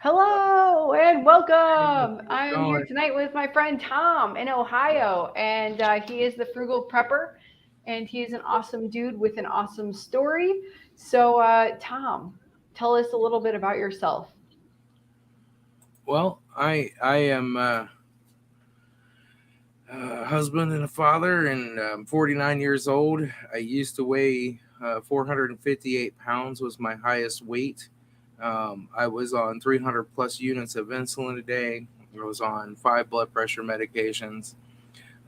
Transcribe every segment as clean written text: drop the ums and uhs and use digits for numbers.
Hello and welcome. How's it I'm here going? tonight with my friend Tom in Ohio, and he is the frugal prepper, and he is an awesome dude with an awesome story. So, Tom, tell us a little bit about yourself. Well, I am a husband and a father, and I'm 49 years old. I used to weigh 458 pounds was my highest weight. I was on 300 plus units of insulin a day. I was on 5 blood pressure medications,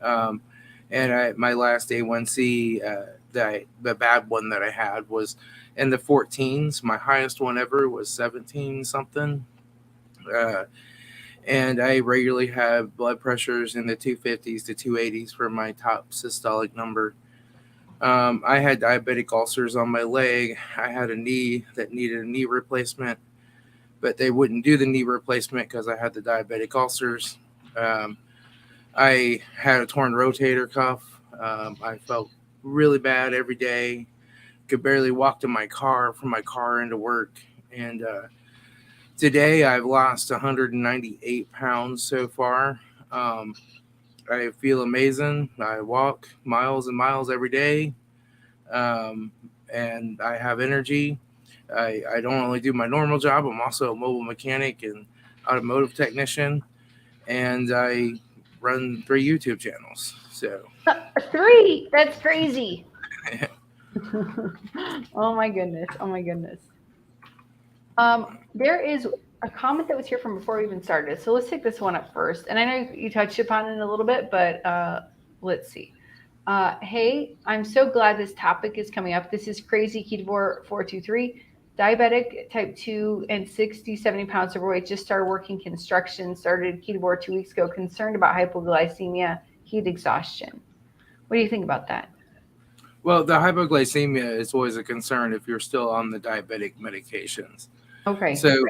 um, and my last A1C, the bad one that I had was in the 14s. My highest one ever was 17 something. Uh, and I regularly have blood pressures in the 250s to 280s for my top systolic number. I had diabetic ulcers on my leg. I had a knee that needed a knee replacement, but they wouldn't do the knee replacement because I had the diabetic ulcers. Um, I had a torn rotator cuff. I felt really bad every day. Could barely walk to my car from my car into work. And today I've lost 198 pounds so far. Um, I feel amazing. I walk miles and miles every day, um, and I have energy. I don't only do my normal job, I'm also a mobile mechanic and automotive technician, and I run 3 YouTube channels. So, Three. That's crazy. Oh my goodness. Oh my goodness. There is a comment that was here from before we even started. So let's take this one up first. And I know you touched upon it a little bit, but let's see. Hey, I'm so glad this topic is coming up. This is Crazy Ketovore 423. Diabetic type 2 and 60, 70 pounds overweight. Just started working construction. Started Ketovore 2 weeks ago. Concerned about hypoglycemia, heat exhaustion. What do you think about that? well, the hypoglycemia is always a concern if you're still on the diabetic medications. Okay. So,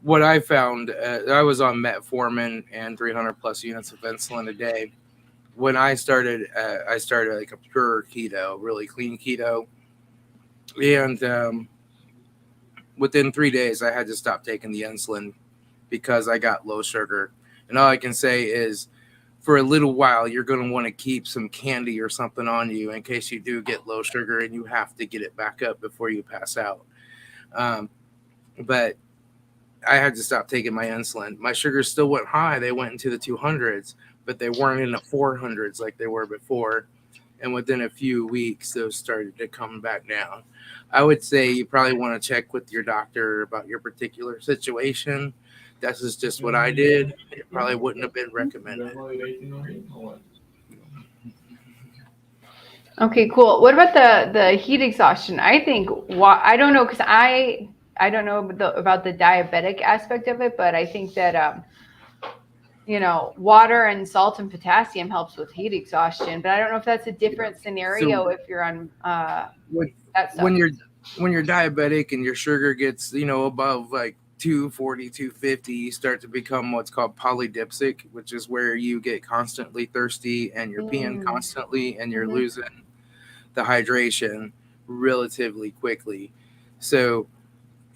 what I found, I was on metformin and 300 plus units of insulin a day. When I started like a pure keto, really clean keto, and within 3 days, I had to stop taking the insulin because I got low sugar. And all I can say is, for a little while, you're going to want to keep some candy or something on you in case you do get low sugar and you have to get it back up before you pass out. Um, but I had to stop taking my insulin. My sugars still went high; they went into the 200s, but they weren't in the 400s like they were before. And within a few weeks, those started to come back down. I would say you probably want to check with your doctor about your particular situation. This is just what I did. It probably wouldn't have been recommended. Okay, cool. What about the heat exhaustion? I think I don't know because I don't know about the diabetic aspect of it, but I think that water and salt and potassium helps with heat exhaustion. But I don't know if that's a Yeah. different So scenario if you're on when that stuff. when you're when you're diabetic and your sugar gets above like 240, 250, you start to become what's called polydipsic, which is where you get constantly thirsty and you're peeing Mm, constantly and you're hmm. losing the hydration relatively quickly. So,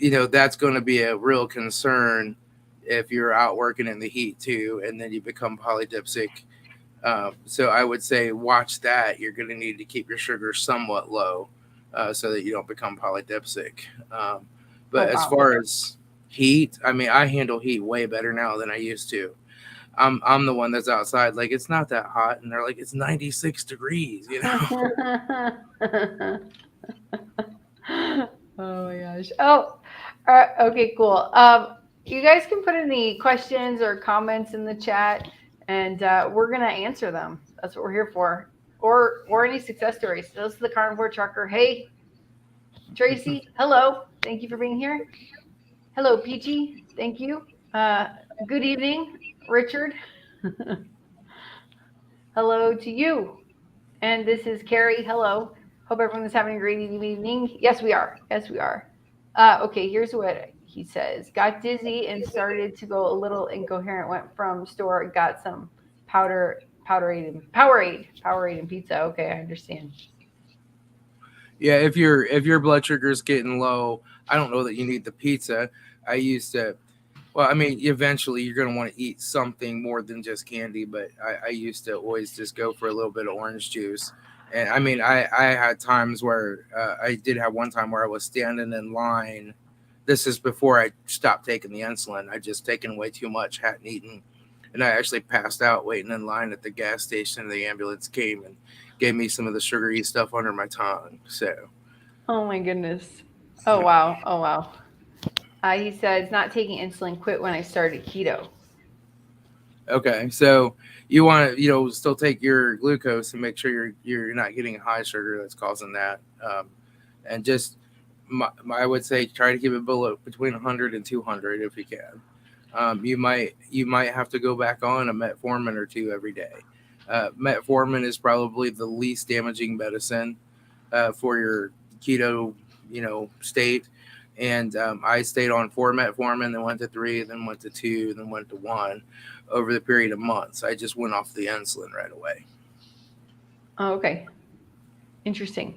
that's going to be a real concern if you're out working in the heat too, and then you become polydipsic. So I would say watch that. You're going to need to keep your sugar somewhat low so that you don't become polydipsic. Oh But as wow. far as heat, I mean, I handle heat way better now than I used to. I'm the one that's outside, like it's not that hot, and they're like it's 96 degrees. Oh my gosh. Oh, okay, cool. You guys can put any questions or comments in the chat, and we're gonna answer them. That's what we're here for. Or any success stories. This is the Carnivore Trucker. Hey, Tracy. Hello. Thank you for being here. Hello, Peachy. Thank you. Uh, good evening, Richard. Hello to you. And this is Carrie. Hello. Hope everyone is having a great evening. Yes, we are. Yes, we are. Okay, here's what he says. Got dizzy and started to go a little incoherent. Went from store, got some Powerade and pizza. Okay, I understand. Yeah, if your blood sugar is getting low, I don't know that you need the pizza. I used to Well, I mean, eventually you're going to want to eat something more than just candy, but I used to always just go for a little bit of orange juice. And I mean, I had times where I did have one time where I was standing in line. This is before I stopped taking the insulin. I just taken way too much, hadn't eaten. And I actually passed out waiting in line at the gas station. The ambulance came and gave me some of the sugary stuff under my tongue. So, Oh my goodness. Oh wow. Oh wow. He says not taking insulin. Quit when I started keto. okay. So you want to, still take your glucose and make sure you're not getting high sugar that's causing that. And just, I would say try to keep it below between 100 and 200 if you can. You might have to go back on a metformin or two every day. Metformin is probably the least damaging medicine for your keto, state. And I stayed on 4 metformin, then went to 3, then went to 2, then went to 1 over the period of months. I just went off the insulin right away. Oh, okay. Interesting.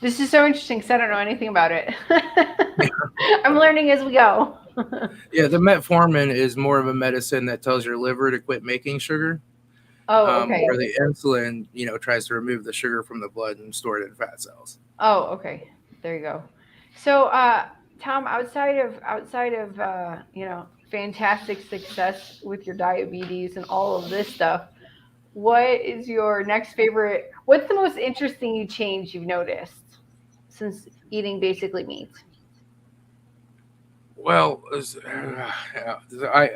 This is so interesting because I don't know anything about it. I'm learning as we go. Yeah, the metformin is more of a medicine that tells your liver to quit making sugar. Oh, okay. Where the insulin, tries to remove the sugar from the blood and store it in fat cells. Oh, okay. There you go. So, Tom, outside of fantastic success with your diabetes and all of this stuff, what is your next favorite? What's the most interesting change you've noticed since eating basically meat? Well, I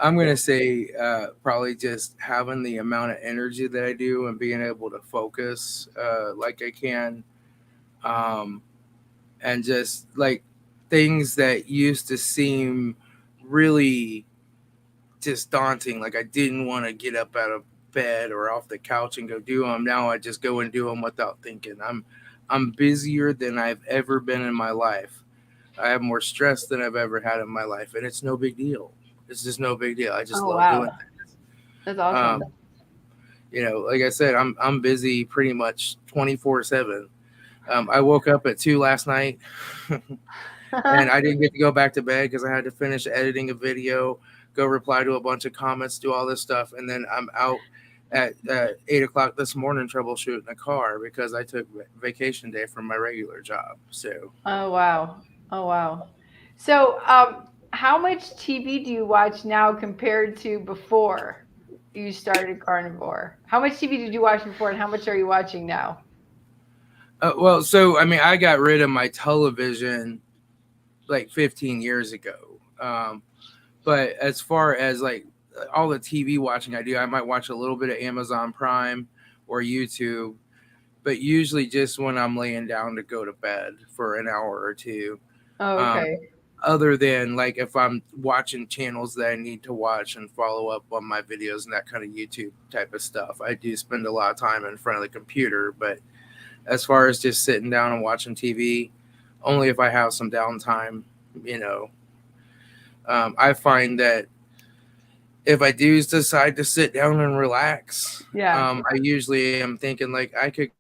I'm gonna say probably just having the amount of energy that I do and being able to focus like I can, um, and just like things that used to seem really just daunting, like I didn't want to get up out of bed or off the couch and go do them. Now I just go and do them without thinking. I'm busier than I've ever been in my life. I have more stress than I've ever had in my life, and it's no big deal. It's just no big deal. I just Oh, love doing wow. things. That's awesome. Um, like I said, I'm busy pretty much 24/7. I woke up at 2 last night, and I didn't get to go back to bed because I had to finish editing a video, go reply to a bunch of comments, do all this stuff, and then I'm out at 8 o'clock this morning troubleshooting a car because I took vacation day from my regular job. So, Oh, wow. Oh, wow. So, how much TV do you watch now compared to before you started Carnivore? How much TV did you watch before, and how much are you watching now? well, so I mean, I got rid of my television like 15 years ago. But as far as like all the TV watching I do, I might watch a little bit of Amazon Prime or YouTube, but usually just when I'm laying down to go to bed for an hour or two. Oh, Um, okay. Other than like if I'm watching channels that I need to watch and follow up on my videos and that kind of YouTube type of stuff, I do spend a lot of time in front of the computer. But as far as just sitting down and watching TV, only if I have some downtime, you know. I find that if I do decide to sit down and relax, Yeah. I usually am thinking like I could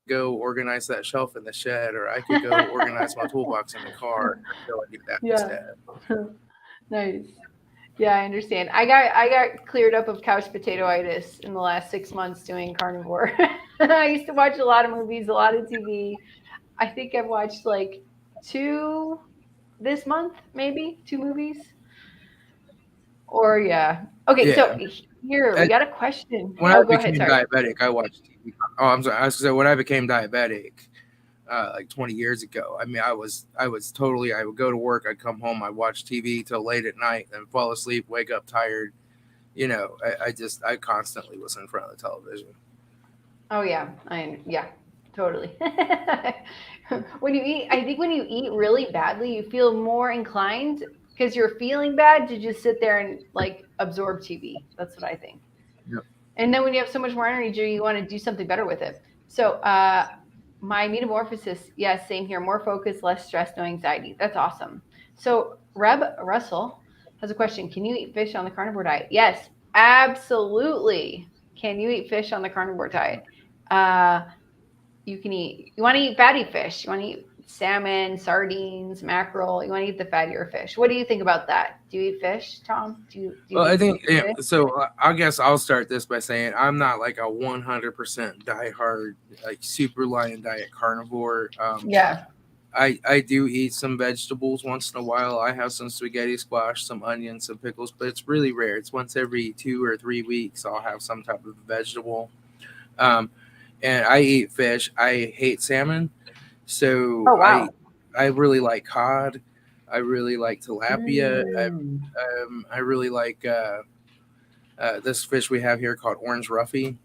go organize that shelf in the shed, or I could go organize my toolbox in the car, and go and do that Yeah. instead. Nice. Yeah, I understand. I got cleared up of couch potatoitis in the last 6 months doing carnivore. I used to watch a lot of movies, a lot of TV. I think I've watched like two this month, maybe two movies. Or yeah. Okay, so Yeah. here we And got a question. when I Oh, go ahead. became Sorry. diabetic, I watched TV. Oh, I'm sorry. I was gonna say when I became diabetic, like 20 years ago. I mean, I was totally. I would go to work, I'd come home, I'd watch TV till late at night, then fall asleep, wake up tired. I constantly was in front of the television. Oh yeah, yeah, totally. When you eat, I think when you eat really badly, you feel more inclined because you're feeling bad to just sit there and like absorb TV. That's what I think. Yep. And then when you have so much more energy, you want to do something better with it. So, my metamorphosis, yes, same here. More focus, less stress, no anxiety. That's awesome. So, Reb Russell has a question. Can you eat fish on the carnivore diet? Yes, absolutely. Can you eat fish on the carnivore diet? Uh, you can eat. You want to eat fatty fish. You want to eat salmon, sardines, mackerel. You want to eat the fattier fish. What do you think about that? Do you eat fish, Tom? Do you Well, I think think you eat fish? so. I guess I'll start this by saying I'm not like a 100% diehard, like super lion diet carnivore. Yeah. I do eat some vegetables once in a while. I have some spaghetti squash, some onions, some pickles, but it's really rare. It's once every 2 or 3 weeks I'll have some type of vegetable. Um, and I eat fish. I hate salmon, so Oh wow. I really like cod. I really like tilapia. Mm. I really like this fish we have here called orange roughy.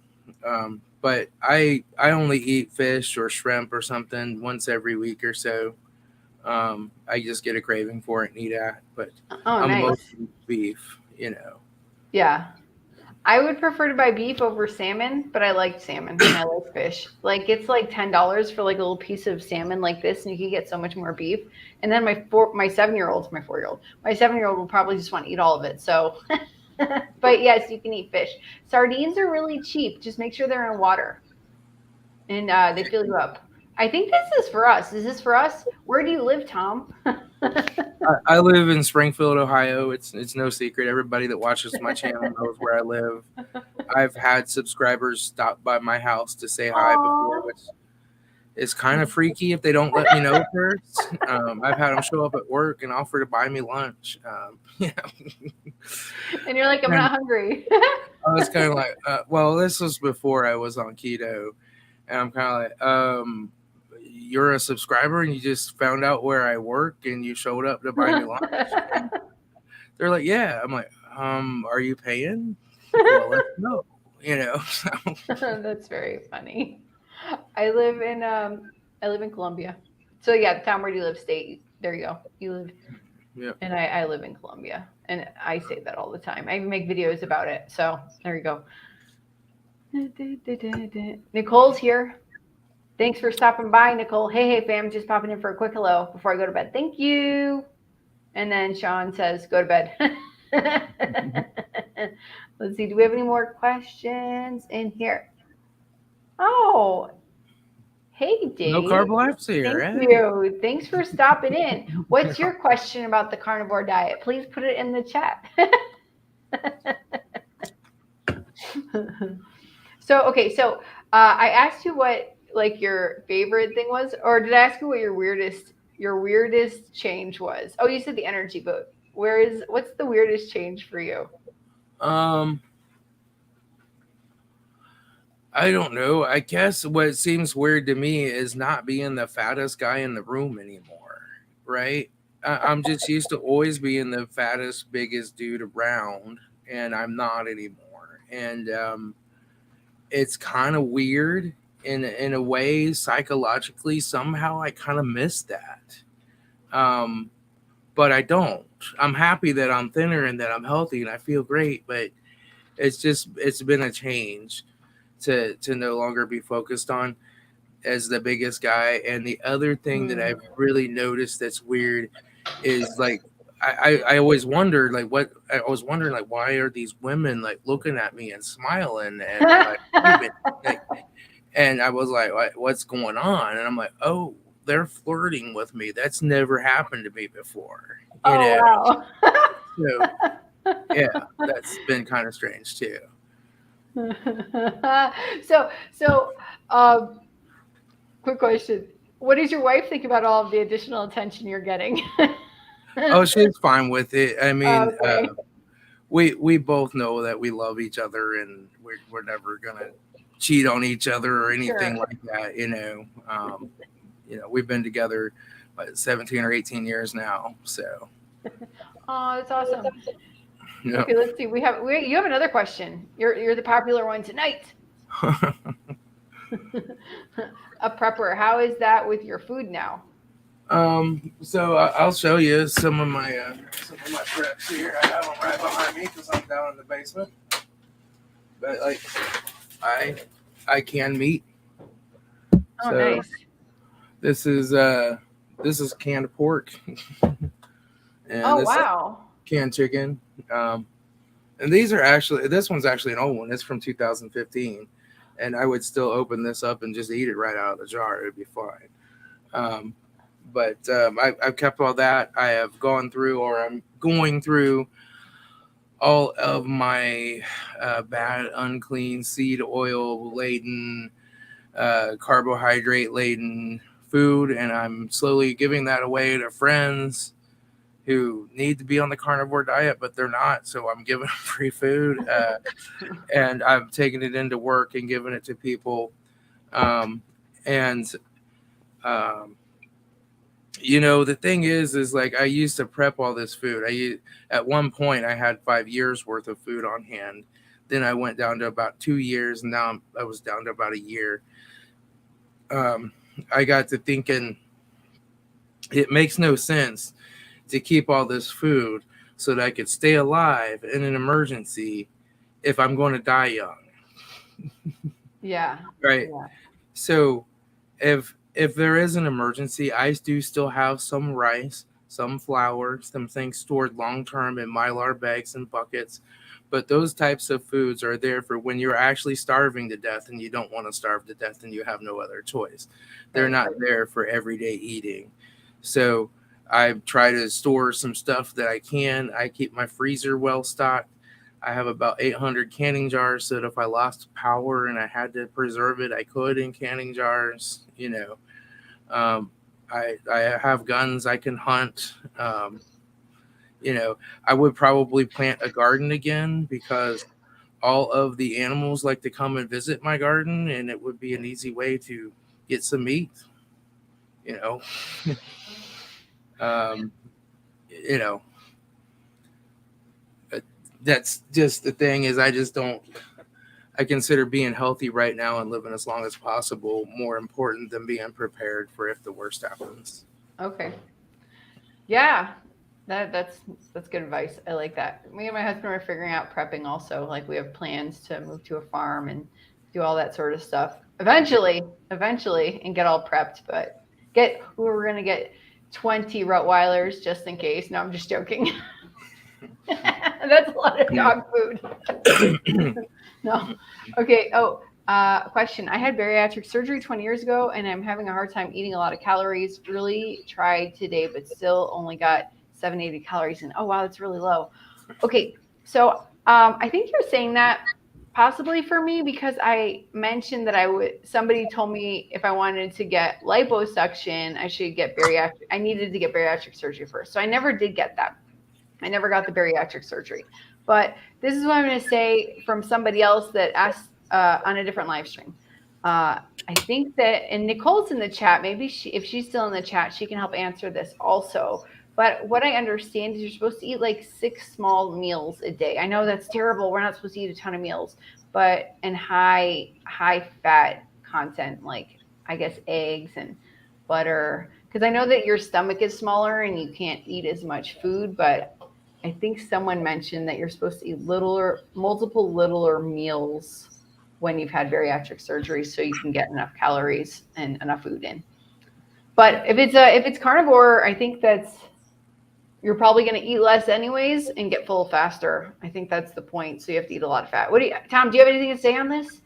But I only eat fish or shrimp or something once every week or so. I just get a craving for it and eat it. But Oh, I'm nice. mostly beef, you know. Yeah. I would prefer to buy beef over salmon, but I like salmon and I like fish. Like it's like $10 for like a little piece of salmon like this, and you can get so much more beef. And then my 7-year-old, my 4-year-old, my 7-year-old will probably just want to eat all of it. So, but yes, you can eat fish. Sardines are really cheap. Just make sure they're in water, and they fill you up. I think this is for us. Is this for us? Where do you live, Tom? I live in Springfield, Ohio. It's no secret. Everybody that watches my channel knows where I live. I've had subscribers stop by my house to say hi before, Aww. which is kind of freaky if they don't let me know first. I've had them show up at work and offer to buy me lunch. Yeah, And you're like, I'm and not hungry. I was kind of like, well, this was before I was on keto, and I'm kind of like, you're a subscriber and you just found out where I work and you showed up to buy me lunch. And they're like, yeah. I'm like, are you paying? Well, let's know. You know, so, That's very funny. I live in Colombia. So yeah, Tom, where do you live? State. There you go. You live, yeah. and I live in Colombia, and I say that all the time. I even make videos about it. So there you go. Nicole's here. Thanks for stopping by, Nicole. Hey, fam, just popping in for a quick hello before I go to bed. Thank you. And then Sean says, go to bed. Let's see. Do we have any more questions in here? Oh, hey, No Dave. carb lives here. Thank Eh? you. Thanks for stopping in. What's your question about the carnivore diet? Please put it in the chat. So I asked you what like your favorite thing was, or did I ask you what your weirdest change was? Oh, you said the energy, but what's the weirdest change for you? Um, I don't know. I guess what seems weird to me is not being the fattest guy in the room anymore, right? I'm just used to always being the fattest, biggest dude around, and I'm not anymore. And it's kind of weird in a way psychologically. Somehow I kind of miss that, um, but I don't. I'm happy that I'm thinner and that I'm healthy and I feel great, but it's been a change to no longer be focused on as the biggest guy. And the other thing that Hmm. I've really noticed that's weird is like I always wondered like what I was wondering like why are these women like looking at me and smiling and like waving like, and I was like what's going on, and I'm like, oh, they're flirting with me. That's never happened to me before, you Oh know. wow. So yeah, that's been kind of strange too. So um, quick question. What does your wife think about all of the additional attention you're getting? Oh, she's fine with it. I mean, Okay. we both know that we love each other and we're never gonna cheat on each other or anything Sure. like that. We've been together 17 or 18 years now. So Oh, that's awesome. yeah. Okay, let's see. You have another question. You're the popular one tonight. A prepper. How is that with your food now? So I'll show you some of my preps here. I have them right behind me because I'm down in the basement. But like I I can meat. Oh, So nice. this is canned pork, and Oh, this is wow. canned chicken. Um, and this one's actually an old one. It's from 2015, and I would still open this up and just eat it right out of the jar. It'd be fine. Um, but I've kept all that. I have gone through, or I'm going through, all of my bad, unclean, seed oil laden, carbohydrate laden food, and I'm slowly giving that away to friends who need to be on the carnivore diet, but they're not. So I'm giving them free food, and I'm taking it into work and giving it to people. And um, the thing is like I used to prep all this food. At one point I had 5 years worth of food on hand. Then I went down to about 2 years, and now I was down to about a year. Um, I got to thinking it makes no sense to keep all this food so that I could stay alive in an emergency if I'm going to die young. Yeah. Right. Yeah. So if there is an emergency, I do still have some rice, some flour, some things stored long term in Mylar bags and buckets. But those types of foods are there for when you're actually starving to death and you don't want to starve to death and you have no other choice. They're Right. not there for everyday eating. So I try to store some stuff that I can. I keep my freezer well stocked. I have about 800 canning jars, so that if I lost power and I had to preserve it, I could in canning jars. Um, I have guns. I can hunt. I would probably plant a garden again because all of the animals like to come and visit my garden, and it would be an easy way to get some meat. You know, um, you know, that's just the thing is I just don't. I consider being healthy right now and living as long as possible more important than being prepared for if the worst happens. Okay. Yeah. That's good advice. I like that. Me and my husband are figuring out prepping also. Like we have plans to move to a farm and do all that sort of stuff. Eventually, and get all prepped, but we're gonna get 20 Rottweilers just in case. No, I'm just joking. That's a lot of dog food. No. Okay. Oh, question. I had bariatric surgery 20 years ago, and I'm having a hard time eating a lot of calories. Really tried today, but still only got 780 calories in. Oh, wow, that's really low. Okay. So I think you're saying that possibly for me because I mentioned that somebody told me if I wanted to get liposuction, I should get bariatric. I needed to get bariatric surgery first. So I never did get that. I never got the bariatric surgery. But this is what I'm going to say from somebody else that asked on a different live stream. I think that, and Nicole's in the chat, maybe if she's still in the chat, she can help answer this also. But what I understand is you're supposed to eat like 6 small meals a day. I know that's terrible. We're not supposed to eat a ton of meals, but and high fat content, like I guess eggs and butter. Because I know that your stomach is smaller and you can't eat as much food, but I think someone mentioned that you're supposed to eat multiple littler meals when you've had bariatric surgery so you can get enough calories and enough food in. But if it's carnivore, I think you're probably going to eat less anyways and get full faster. I think that's the point. So you have to eat a lot of fat. Tom, do you have anything to say on this?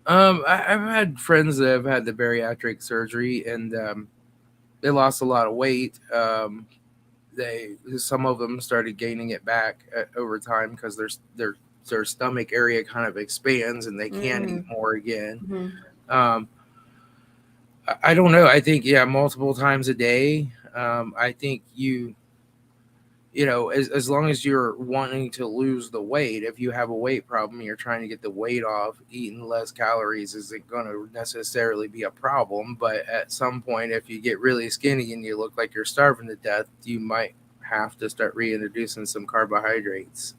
I've had friends that have had the bariatric surgery and they lost a lot of weight. Some of them started gaining it back over time because their stomach area kind of expands and they can eat more again. Mm-hmm. I don't know. I think multiple times a day. I think as long as you're wanting to lose the weight, if you have a weight problem, you're trying to get the weight off, eating less calories isn't going to necessarily be a problem. But at some point, if you get really skinny and you look like you're starving to death, you might have to start reintroducing some carbohydrates.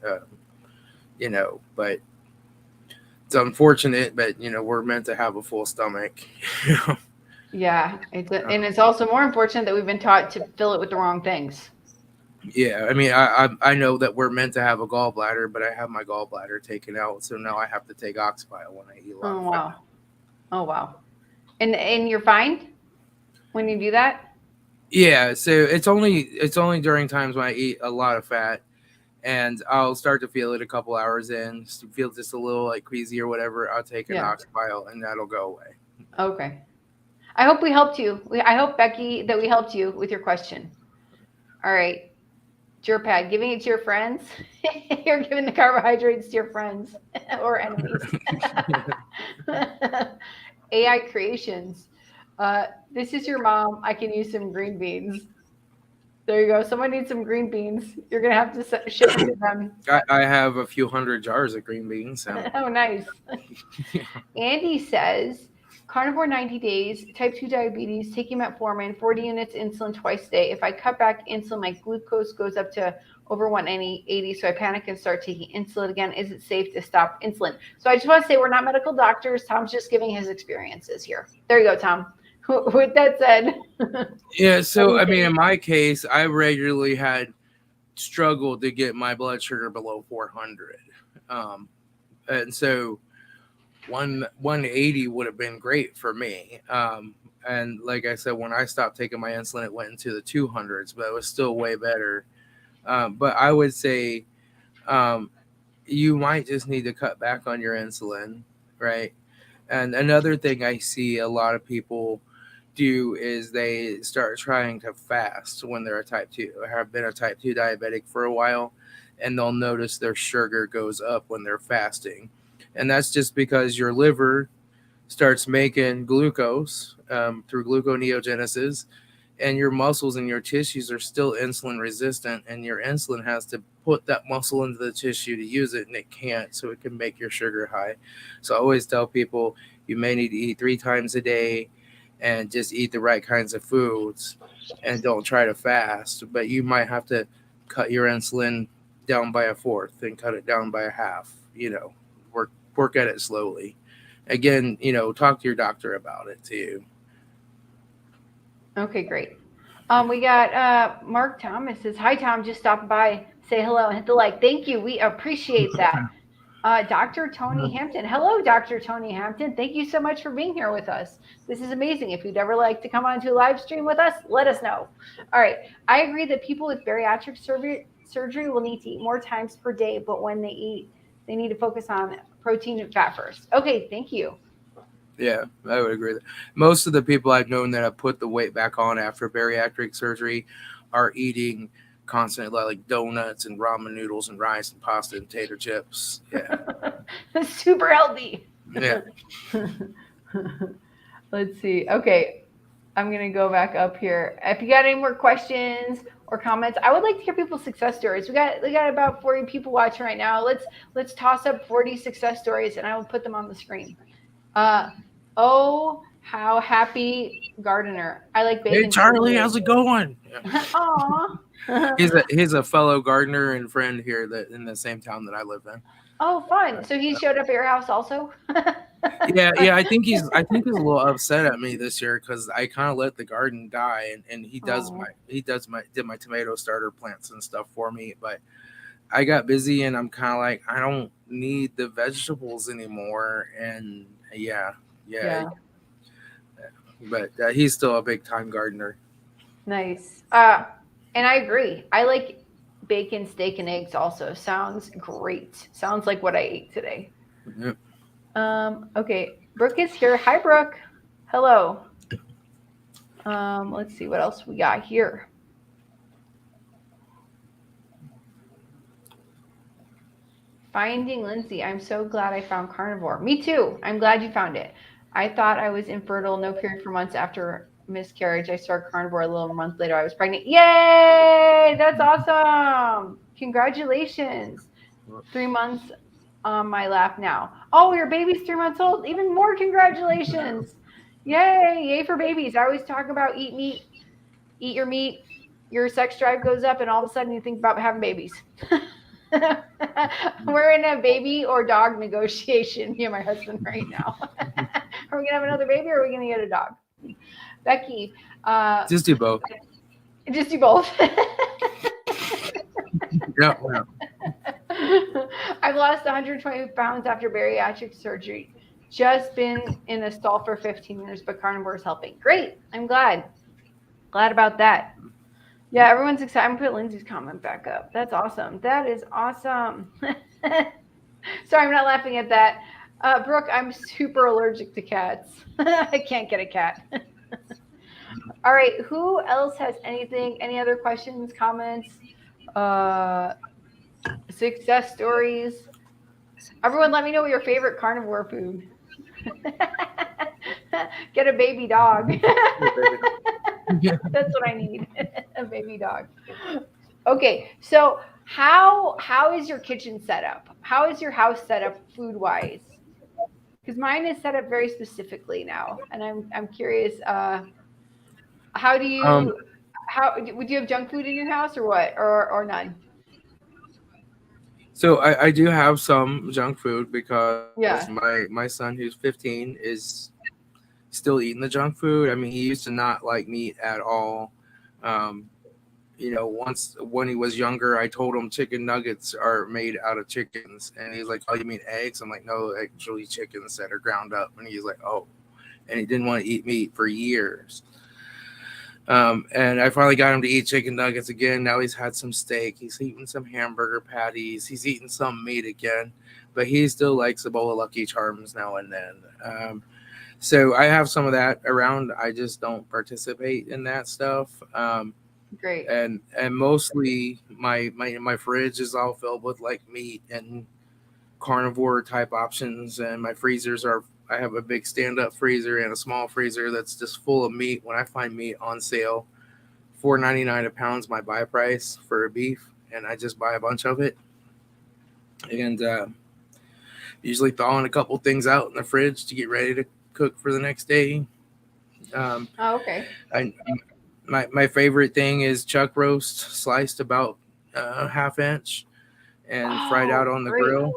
But it's unfortunate, but we're meant to have a full stomach. Yeah, and it's also more unfortunate that we've been taught to fill it with the wrong things. Yeah, I mean, I know that we're meant to have a gallbladder, but I have my gallbladder taken out, so now I have to take oxbile when I eat a lot of fat. Oh wow, and you're fine when you do that? Yeah, so it's only during times when I eat a lot of fat, and I'll start to feel it a couple hours in, feel just a little like queasy or whatever. I'll take an oxbile, and that'll go away. Okay. I hope we helped you. I hope, Becky, that we helped you with your question. All right. Jerpad, giving it to your friends. You're giving the carbohydrates to your friends or enemies. AI creations. This is your mom. I can use some green beans. There you go. Someone needs some green beans. You're gonna have to ship them to them. I have a few hundred jars of green beans. So. Oh, nice. Andy says, carnivore 90 days, type 2 diabetes, taking metformin, 40 units insulin twice a day. If I cut back insulin, my glucose goes up to over 180, so I panic and start taking insulin again. Is it safe to stop insulin? So I just want to say we're not medical doctors. Tom's just giving his experiences here. There you go, Tom. With that said. Yeah, so I mean, in my case, I regularly had struggled to get my blood sugar below 400. And so 180 would have been great for me. And like I said, when I stopped taking my insulin, it went into the 200s, but it was still way better. But I would say you might just need to cut back on your insulin, right? And another thing I see a lot of people do is they start trying to fast when they're a type 2 or have been a type 2 diabetic for a while, and they'll notice their sugar goes up when they're fasting. And that's just because your liver starts making glucose through gluconeogenesis, and your muscles and your tissues are still insulin resistant, and your insulin has to put that muscle into the tissue to use it, and it can't, so it can make your sugar high. So I always tell people you may need to eat 3 times a day and just eat the right kinds of foods and don't try to fast, but you might have to cut your insulin down by a fourth and cut it down by a half, work at it slowly. Again, talk to your doctor about it too. Okay, great. We got Mark Thomas says, hi, Tom, just stopping by, say hello and hit the like. Thank you. We appreciate that. Dr. Tony Hampton. Hello, Dr. Tony Hampton. Thank you so much for being here with us. This is amazing. If you'd ever like to come onto a live stream with us, let us know. All right. I agree that people with bariatric surgery will need to eat more times per day, but when they eat, they need to focus on protein and fat first. Okay, thank you. Yeah, I would agree. Most of the people I've known that have put the weight back on after bariatric surgery are eating constantly like donuts and ramen noodles and rice and pasta and tater chips. Yeah. Super healthy. Yeah. Let's see. Okay. I'm going to go back up here. If you got any more questions or comments, I would like to hear people's success stories. We got about 40 people watching right now. Let's toss up 40 success stories and I will put them on the screen. Oh, how happy gardener. I like bacon. Hey, Charlie, how's it going? Yeah. Aw. He's a fellow gardener and friend here that in the same town that I live in. Oh, fun. So he showed up at your house also? Yeah. I think he's a little upset at me this year because I kind of let the garden die, and he did my tomato starter plants and stuff for me, but I got busy and I'm kind of like, I don't need the vegetables anymore, and yeah. But he's still a big time gardener. Nice. And I agree. I like bacon, steak, and eggs also. Sounds great. Sounds like what I ate today. Yep. Okay. Brooke is here. Hi, Brooke. Hello. Let's see what else we got here. Finding Lindsay. I'm so glad I found carnivore. Me too. I'm glad you found it. I thought I was infertile, no period for months after miscarriage. I started carnivore a little month later. I was pregnant. Yay! That's awesome. Congratulations. 3 months on my lap now. Oh, your baby's 3 months old. Even more congratulations. Yay. Yay for babies. I always talk about eat meat, eat your meat. Your sex drive goes up and all of a sudden you think about having babies. We're in a baby or dog negotiation, me and my husband right now. Are we gonna have another baby or are we gonna get a dog? Becky, just do both. Just do both. Yeah. I've lost 120 pounds after bariatric surgery. Just been in a stall for 15 years, but carnivore is helping. Great. I'm glad about that. Yeah, everyone's excited. I'm going to put Lindsay's comment back up. That's awesome. That is awesome. Sorry, I'm not laughing at that. Brooke, I'm super allergic to cats. I can't get a cat. All right. Who else has anything? Any other questions, comments, uh, success stories? Everyone, let me know your favorite carnivore food. Get a baby dog. Yeah. That's what I need. A baby dog. Okay, so how is your kitchen set up? How is your house set up food wise? Because mine is set up very specifically now, and I'm curious. How do Um, you how would you have junk food in your house or what or none? so I do have some junk food because Yeah. my son who's 15 is still eating the junk food. I mean, he used to not like meat at all. Um, once when he was younger, I told him chicken nuggets are made out of chickens, and he's like, "Oh, you mean eggs?" I'm like, "No, actually chickens that are ground up." And he's like, "Oh," and he didn't want to eat meat for years. And I finally got him to eat chicken nuggets again. Now he's had some steak. He's eaten some hamburger patties. He's eaten some meat again, but he still likes a bowl of Lucky Charms now and then. So I have some of that around. I just don't participate in that stuff. Great. And mostly my fridge is all filled with like meat and carnivore type options, and my freezers are. I have a big stand up freezer and a small freezer that's just full of meat. When I find meat on sale, $4.99 a pound's my buy price for a beef, and I just buy a bunch of it, and usually thawing a couple things out in the fridge to get ready to cook for the next day. Um, Oh, okay. I, my favorite thing is chuck roast, sliced about half inch and fried out Oh, on the great. grill.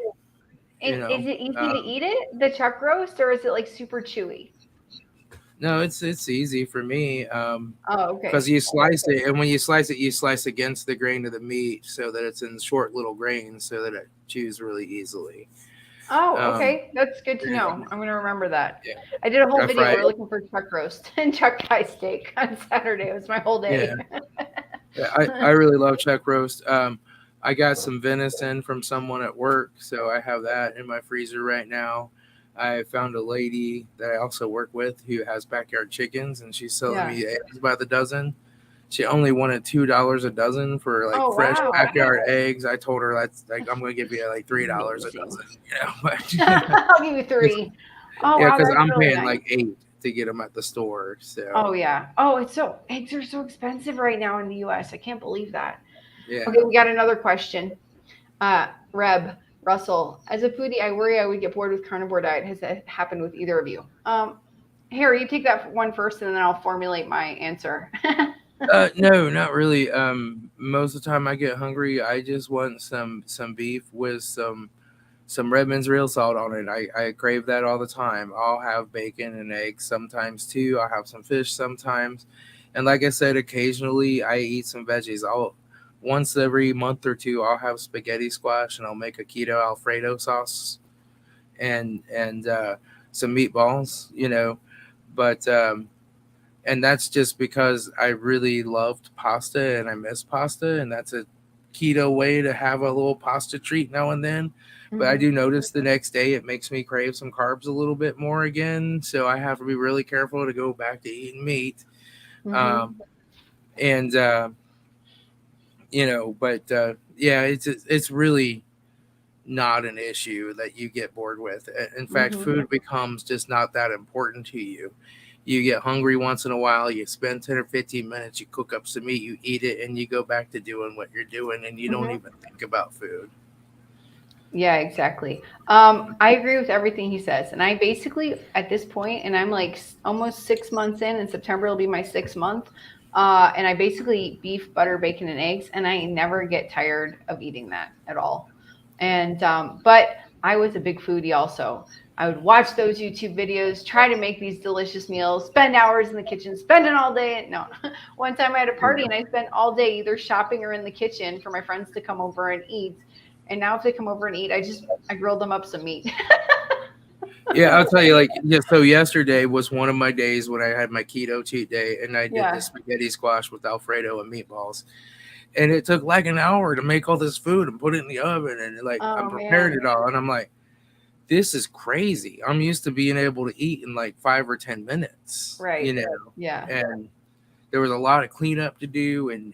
And You is know, it easy to uh, eat it, the chuck roast, or is it like super chewy? no, it's easy for me Oh, because okay. you slice it, and when you slice it, you slice against the grain of the meat so that it's in short little grains so that it chews really easily. Oh, Um, okay. That's good to know. and I'm gonna remember that. yeah, I did a whole I video. fry We were it. looking for chuck roast and chuck thigh steak on Saturday. It was my whole Yeah, day. yeah, I really love chuck roast. I got some venison from someone at work, so I have that in my freezer right now. I found a lady that I also work with who has backyard chickens, and she's selling Yeah. me eggs by the dozen. She only wanted $2 a dozen for like Oh, fresh wow. backyard eggs. I told her that's like I'm gonna give you like $3 a Amazing. dozen, But I'll give you it's, three. Oh, yeah, wow. because That's I'm really paying nice. like 8 to get them at the store. So Oh, yeah. Oh, eggs are so expensive right now in the US. I can't believe that. Okay, yeah. we got another question. Reb, Russell, as a foodie, I worry I would get bored with carnivore diet. Has that happened with either of you? Harry, you take that one first, and then I'll formulate my answer. No, not really. Most of the time I get hungry, I just want some beef with some Redmond's real salt on it. I crave that all the time. I'll have bacon and eggs sometimes too. I'll have some fish sometimes. And like I said, occasionally I eat some veggies. I'll once every month or two I'll have spaghetti squash and I'll make a keto Alfredo sauce and some meatballs, But and that's just because I really loved pasta and I miss pasta, and that's a keto way to have a little pasta treat now and then. But I Hmm. do notice the next day it makes me crave some carbs a little bit more again, so I have to be really careful to go back to eating meat. Hmm. Um, and but yeah, it's really not an issue that you get bored with. In fact, Hmm. food becomes just not that important to you. You get hungry once in a while, you spend 10 or 15 minutes, you cook up some meat, you eat it, and you go back to doing what you're doing, and you don't Hmm. even think about food. Yeah, exactly. I agree with everything he says, and I basically at this point, and I'm like almost 6 months in. In September, it'll be my 6th month. And I basically eat beef, butter, bacon, and eggs, and I never get tired of eating that at all. And but I was a big foodie also. I would watch those YouTube videos, try to make these delicious meals, spend hours in the kitchen, spend it all day. No, one time I had a party and I spent all day either shopping or in the kitchen for my friends to come over and eat. And now if they come over and eat, I grilled them up some meat. Yeah, I'll tell you, like, yeah, so yesterday was one of my days when I had my keto cheat day, and I did the Yeah. spaghetti squash with Alfredo and meatballs. And it took like an hour to make all this food and put it in the oven, and like I'm Oh prepared man. it all, and I'm like, this is crazy. I'm used to being able to eat in like 5 or 10 minutes, Right. Yeah. and there was a lot of cleanup to do, and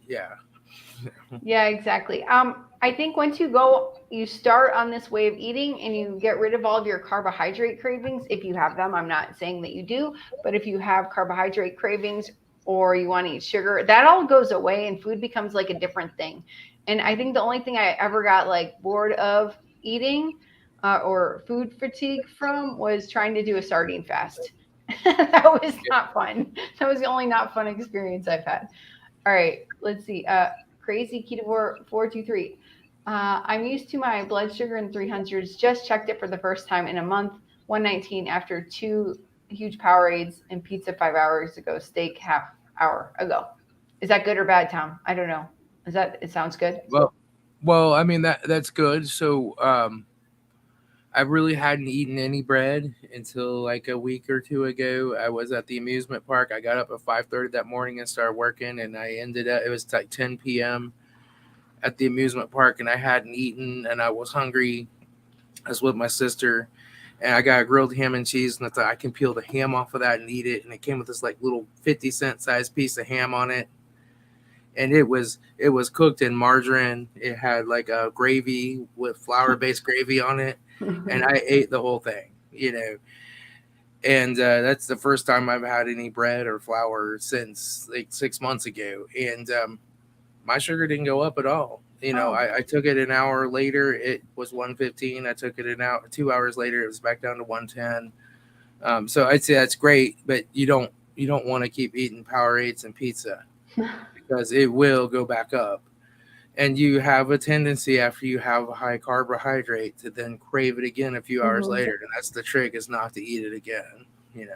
yeah. Yeah, exactly. I think once you start on this way of eating and you get rid of all of your carbohydrate cravings, if you have them, I'm not saying that you do, but if you have carbohydrate cravings or you want to eat sugar, that all goes away and food becomes like a different thing. And I think the only thing I ever got like bored of eating or food fatigue from was trying to do a sardine fast. That was not fun. That was the only not fun experience I've had. All right, let's see. Crazy Ketovore 423. I'm used to my blood sugar in 300s. Just checked it for the first time in a month. 119 after 2 huge Powerades and pizza 5 hours ago. Steak half hour ago. Is that good or bad, Tom? I don't know. It sounds good? Well, I mean that's good. So I really hadn't eaten any bread until like a week or two ago. I was at the amusement park. I got up at 5:30 that morning and started working, and I ended up, it was like 10 p.m. at the amusement park, and I hadn't eaten, and I was hungry. I was with my sister, and I got a grilled ham and cheese, and I thought I can peel the ham off of that and eat it. And it came with this like little 50-cent size piece of ham on it, and it was cooked in margarine. It had like a gravy with flour based gravy on it, and I ate the whole thing. And that's the first time I've had any bread or flour since like 6 months ago, and my sugar didn't go up at all. Oh. I took it an hour later, it was 115. I took it an hour, 2 hours later, it was back down to 110. So I'd say that's great, but you don't want to keep eating Powerades and pizza because it will go back up. And you have a tendency after you have a high carbohydrate to then crave it again a few hours later. And that's the trick, is not to eat it again.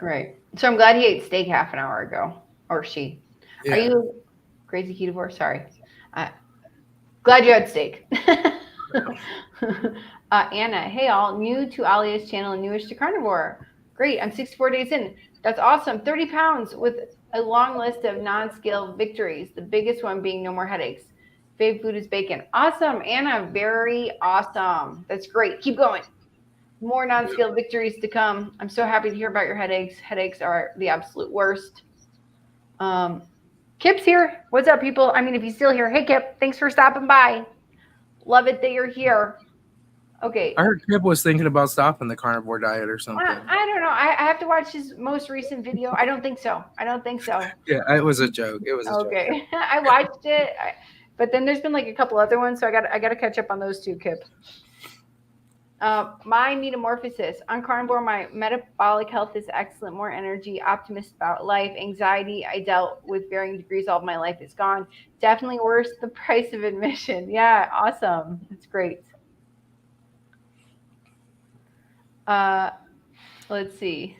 Right. So I'm glad he ate steak half an hour ago, or she. Yeah. Are you crazy ketovore? Sorry. Glad you had steak. Anna, hey all, new to Alia's channel and newish to Carnivore. Great, I'm 64 days in. That's awesome. 30 pounds with a long list of non-scale victories, the biggest one being no more headaches. Fave food is bacon. Awesome, Anna, very awesome. That's great. Keep going. More non-scale victories to come. I'm so happy to hear about your headaches. Headaches are the absolute worst. Kip's here. What's up, people? I mean, if he's still here, hey, Kip, thanks for stopping by. Love it that you're here. Okay. I heard Kip was thinking about stopping the carnivore diet or something. I don't know. I have to watch his most recent video. I don't think so. Yeah, it was a joke. Okay. I watched it, but then there's been like a couple other ones, so I got to catch up on those too, Kip. My metamorphosis on Carnivore, my metabolic health is excellent, more energy, optimist about life, anxiety I dealt with varying degrees all of my life is gone. Definitely worth the price of admission. Yeah, awesome. It's great. Let's see.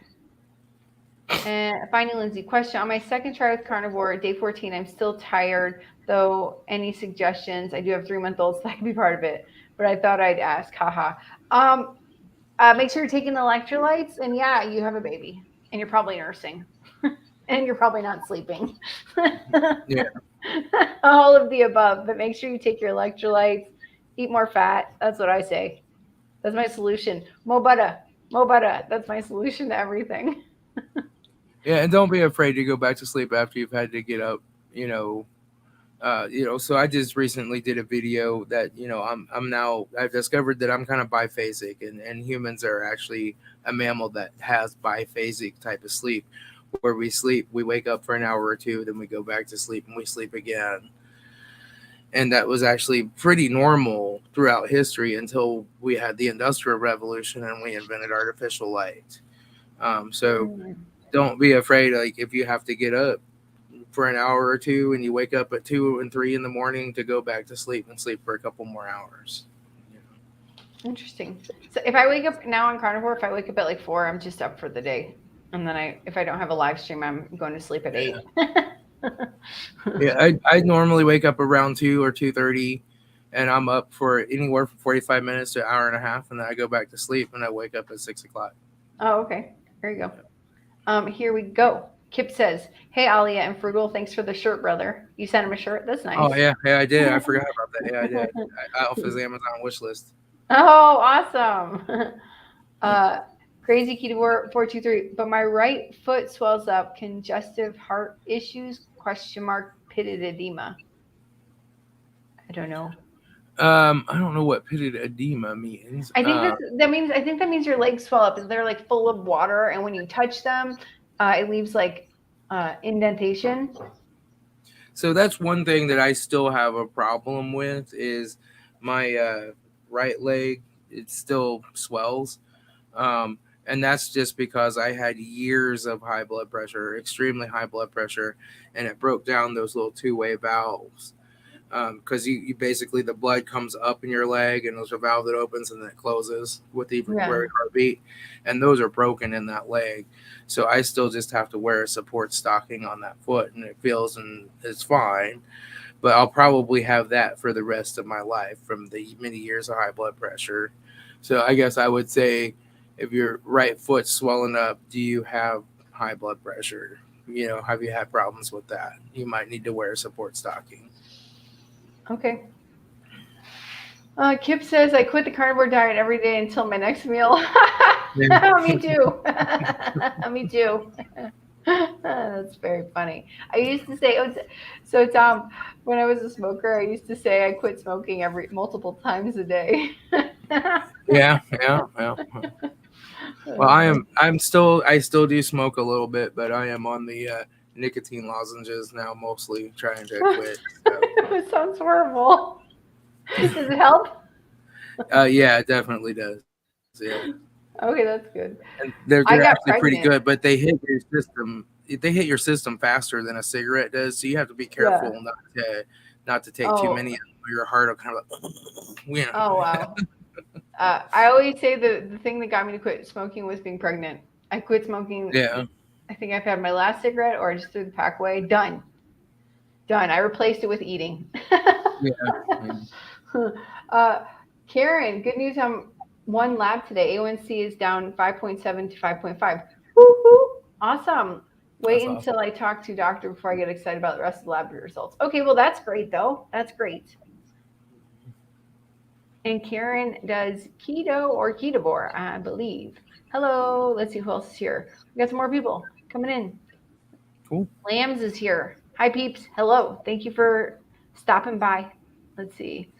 And finally, Lindsay, question. On my second try with Carnivore, day 14, I'm still tired, though any suggestions? I do have 3-month-olds that can be part of it, but I thought I'd ask. Haha. Make sure you're taking electrolytes, and yeah, you have a baby, and you're probably nursing, and you're probably not sleeping. Yeah. All of the above, but make sure you take your electrolytes, eat more fat. That's what I say. That's my solution. Mo butter. That's my solution to everything. Yeah, and don't be afraid to go back to sleep after you've had to get up. So I just recently did a video that I've discovered that I'm kind of biphasic, and humans are actually a mammal that has biphasic type of sleep, where we sleep, we wake up for an hour or two, then we go back to sleep and we sleep again. And that was actually pretty normal throughout history until we had the Industrial Revolution and we invented artificial light. So don't be afraid, like if you have to get up for an hour or two and you wake up at 2 and 3 in the morning, to go back to sleep and sleep for a couple more hours. Interesting. So if I wake up now on Carnivore, if I wake up at like 4, I'm just up for the day. And then if I don't have a live stream, I'm going to sleep at 8. Yeah, I normally wake up around 2 or 2:30, and I'm up for anywhere from 45 minutes to an hour and a half, and then I go back to sleep and I wake up at 6 o'clock. Oh, okay. There you go. Here we go. Kip says, hey, Alia and Frugal, thanks for the shirt, brother. You sent him a shirt? That's nice. Oh, yeah, I did. I forgot about that. Yeah, I did. I off his Amazon wish list. Oh, awesome. Crazy Keto 423. But my right foot swells up. Congestive heart issues? Question mark. Pitted edema. I don't know. I don't know what pitted edema means. I think that means your legs swell up. They're like full of water, and when you touch them, it leaves like indentation. So that's one thing that I still have a problem with is my right leg. It still swells. And that's just because I had years of high blood pressure, extremely high blood pressure, and it broke down those little two-way valves. Because you basically, the blood comes up in your leg and there's a valve that opens and then it closes with the Yeah. very heartbeat, and those are broken in that leg. So I still just have to wear a support stocking on that foot, and it feels and it's fine. But I'll probably have that for the rest of my life from the many years of high blood pressure. So I guess I would say, if your right foot's swelling up, do you have high blood pressure? Have you had problems with that? You might need to wear a support stocking. Okay. Kip says I quit the carnivore diet every day until my next meal. Me too. Me too. That's very funny. I used to say, so Tom, when I was a smoker, I used to say I quit smoking multiple times a day. Yeah. Well, I still do smoke a little bit, but I am on the nicotine lozenges now, mostly trying to quit. So. It sounds horrible. Does it help? Yeah, it definitely does. Yeah. Okay, that's good. And they're I got actually pretty pregnant. good, but they hit your system. They hit your system faster than a cigarette does, so you have to be careful not to take too many. Or your heart will kind of like, Oh wow. I always say the thing that got me to quit smoking was being pregnant. I quit smoking. Yeah. I think I've had my last cigarette, or I just threw the pack away. Done. I replaced it with eating. Karen, good news. I'm one lab today. A1C is down 5.7 to 5.5. Woo-hoo. Awesome. Wait until I talk to doctor before I get excited about the rest of the lab results. Okay, well, that's great, though. That's great. And Karen does keto or ketovore, I believe. Hello. Let's see who else is here. We got some more people coming in. Cool. Lambs is here. Hi, peeps. Hello. Thank you for stopping by. Let's see.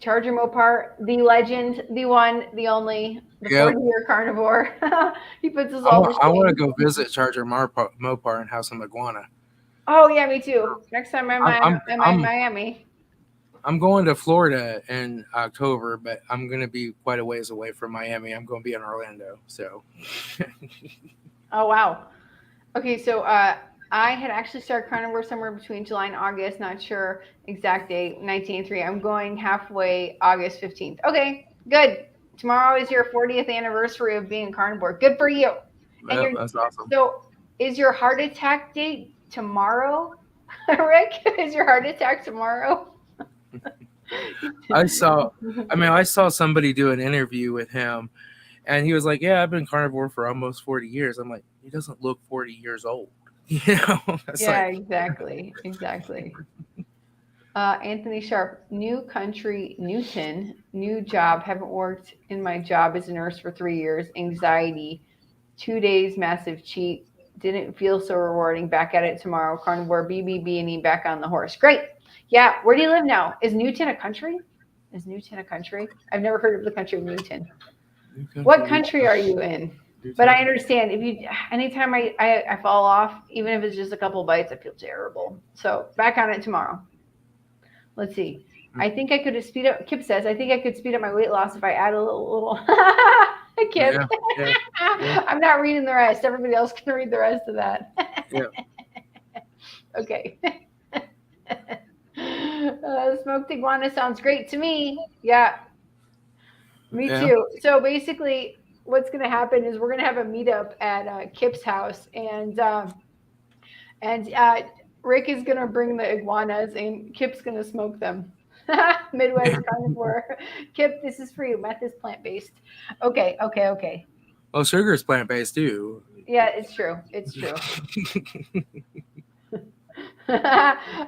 Charger Mopar, the legend, the one, the only, the 40-year carnivore. He puts us all to shame. I want to go visit Charger Mopar and have some iguana. Oh, yeah, me too. Next time I'm in Miami. I'm going to Florida in October, but I'm going to be quite a ways away from Miami. I'm going to be in Orlando. So. Oh, wow. Okay, so I had actually started carnivore somewhere between July and August. Not sure exact date, 1983. I'm going halfway August 15th. Okay, good. Tomorrow is your 40th anniversary of being a carnivore. Good for you. And that's awesome. So is your heart attack date tomorrow, Rick? Is your heart attack tomorrow? I saw somebody do an interview with him, and he was like, "Yeah, I've been carnivore for almost 40 years." I'm like, he doesn't look 40 years old. Exactly. Anthony Sharp, new country, Newton, new job. Haven't worked in my job as a nurse for 3 years. Anxiety, 2 days, massive cheat. Didn't feel so rewarding. Back at it tomorrow. Carnivore, BBB, and back on the horse. Great. Yeah. Where do you live now? Is Newton a country? I've never heard of the country of Newton. What country are you in? But I understand anytime I fall off, even if it's just a couple bites, I feel terrible. So back on it tomorrow. Let's see. I think I could speed up. Kip says, I think I could speed up my weight loss if I add a little. Kip. Yeah. I'm not reading the rest. Everybody else can read the rest of that. Yeah. Okay. Smoked iguana sounds great to me. Yeah. Me too. So basically, what's going to happen is we're going to have a meetup at Kip's house, and Rick is going to bring the iguanas, and Kip's going to smoke them. Midwest carnivore. Kip, this is for you. Meth is plant-based. Okay. Well, sugar is plant-based too. Yeah, it's true.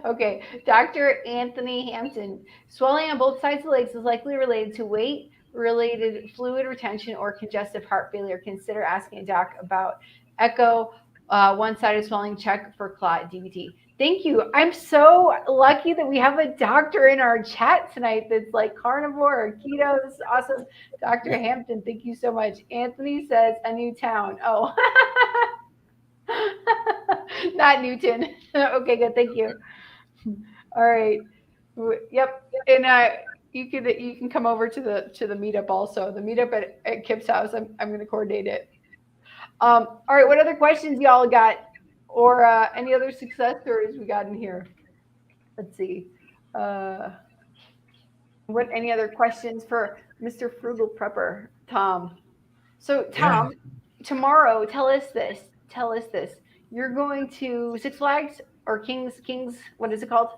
Okay, Dr. Anthony Hampton. Swelling on both sides of the legs is likely related to weight related fluid retention or congestive heart failure. Consider asking a doc about echo, one-sided swelling, check for clot, DVT. Thank you. I'm so lucky that we have a doctor in our chat tonight that's like carnivore or keto. This is awesome. Dr. Hampton, thank you so much. Anthony says a new town. Oh, not Newton. Okay, good. Thank you. All right. Yep. And you can come over to the meetup also. The meetup at Kip's house. I'm going to coordinate it. All right. What other questions y'all got, or any other success stories we got in here? Let's see. Uh, what any other questions for Mr. Frugal Prepper, Tom? So Yeah. Tom, tomorrow, tell us this. Tell us this. You're going to Six Flags or Kings? What is it called?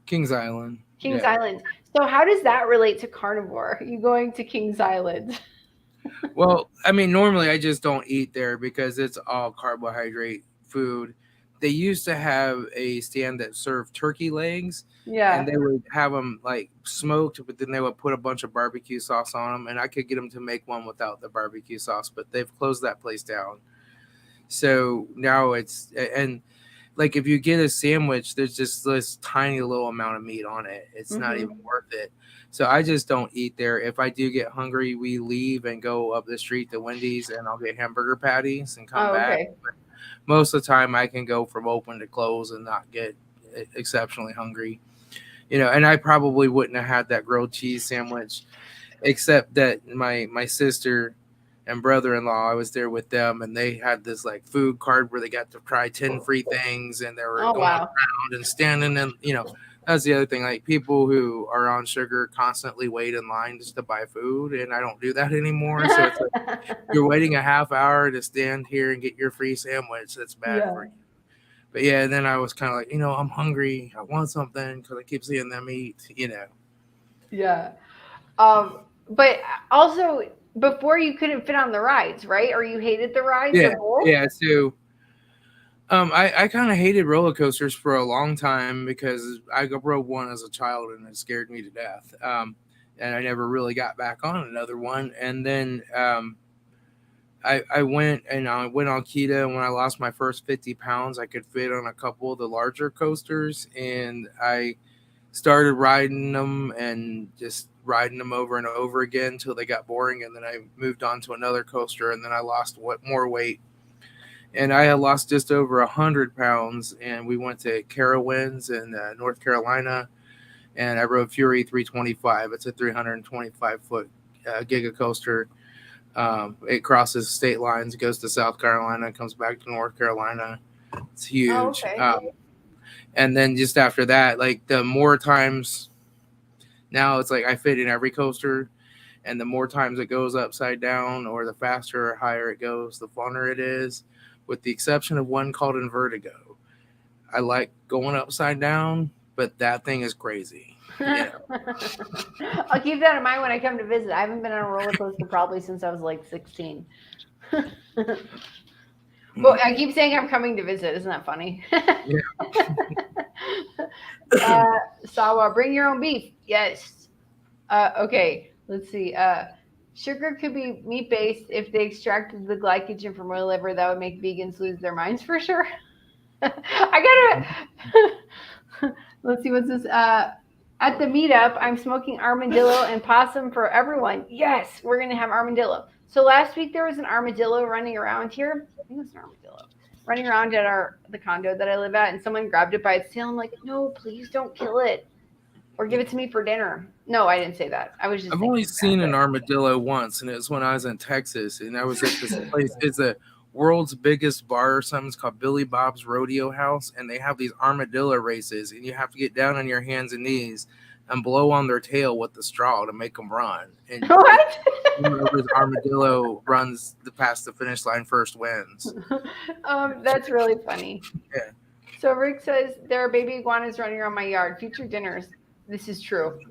Kings Island. Kings Yeah. Island. So how does that relate to carnivore? You going to Kings Island? Well, I mean, normally I just don't eat there because it's all carbohydrate food. They used to have a stand that served turkey legs, and Yeah. they would have them like smoked, but then they would put a bunch of barbecue sauce on them, and I could get them to make one without the barbecue sauce, but they've closed that place down. So now it's and like if you get a sandwich, there's just this tiny little amount of meat on it. It's not even Mm-hmm. worth it. So I just don't eat there. If I do get hungry, we leave and go up the street to Wendy's and I'll get hamburger patties and come Oh, back. okay. Most of the time I can go from open to close and not get exceptionally hungry. And I probably wouldn't have had that grilled cheese sandwich except that my sister and brother-in-law, I was there with them, and they had this like food card where they got to try 10 free things, and they were Oh, going wow. around and standing in. That's the other thing. Like people who are on sugar constantly wait in line just to buy food, and I don't do that anymore. So it's like you're waiting a half hour to stand here and get your free sandwich. That's bad for Yeah. you. But yeah, then I was kind of like, I'm hungry. I want something because I keep seeing them eat. Yeah. But also before you couldn't fit on the rides, right? Or you hated the rides or Yeah, both? yeah. So I kind of hated roller coasters for a long time because I rode one as a child and it scared me to death. And I never really got back on another one. And then I went on keto. And when I lost my first 50 pounds, I could fit on a couple of the larger coasters. And I started riding them and just riding them over and over again until they got boring. And then I moved on to another coaster and then I lost more weight and I had lost just over 100 pounds. And we went to Carowinds in North Carolina, and I rode Fury 325. It's a 325-foot giga coaster. It crosses state lines, goes to South Carolina, comes back to North Carolina. It's Oh, huge. okay. And then just after that, like the more times now, it's like I fit in every coaster. And the more times it goes upside down or the faster or higher it goes, the funner it is, with the exception of one called Invertigo. I like going upside down, but that thing is crazy. I'll keep that in mind when I come to visit. I haven't been on a roller coaster probably since I was like 16. Well, I keep saying I'm coming to visit. Isn't that funny? Yeah. Sawa, bring your own beef. Yes. Okay, let's see. Sugar could be meat based. If they extracted the glycogen from real liver, that would make vegans lose their minds for sure. I gotta. Let's see what's this. At the meetup, I'm smoking armadillo and possum for everyone. Yes, we're gonna have armadillo. So last week there was an armadillo running around here. I think it was an armadillo running around at the condo that I live at, and someone grabbed it by its tail. I'm like, no, please don't kill it or give it to me for dinner. No, I didn't say that. I was just I've thinking only seen about an armadillo once, and it was when I was in Texas, and I was at this place. It's the world's biggest bar or something. It's called Billy Bob's Rodeo House, and they have these armadillo races, and you have to get down on your hands and knees and blow on their tail with the straw to make them run. And What? whoever's armadillo runs past the finish line first wins. That's really funny. Yeah. So Rick says there are baby iguanas running around my yard. Future dinners. This is true.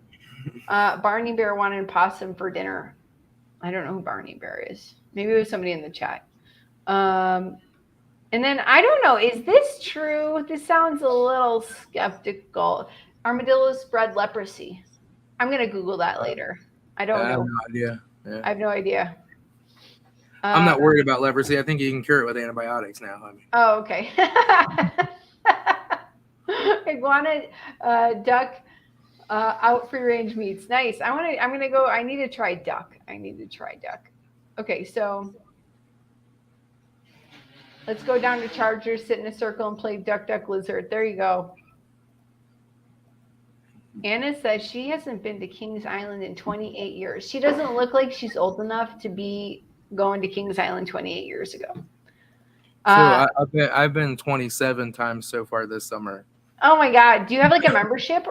Barney Bear wanted possum for dinner. I don't know who Barney Bear is. Maybe it was somebody in the chat. Um, And then I don't know, is this true? This sounds a little skeptical. Armadillos spread leprosy. I'm gonna Google that later. I don't I have know. no idea. Yeah. I have no idea. I'm Uh, not worried about leprosy. I think you can cure it with antibiotics now. I mean, oh, okay. Iguana, duck, out free range meats. Nice. I'm gonna go. I need to try duck. I need to try duck. Okay, so let's go down to Chargers, sit in a circle, and play duck, duck, lizard. There you go. Anna says she hasn't been to Kings Island in 28 years. She doesn't look like she's old enough to be going to Kings Island 28 years ago. so Uh, I've been 27 times so far this summer. oh my God. Do you have like a membership?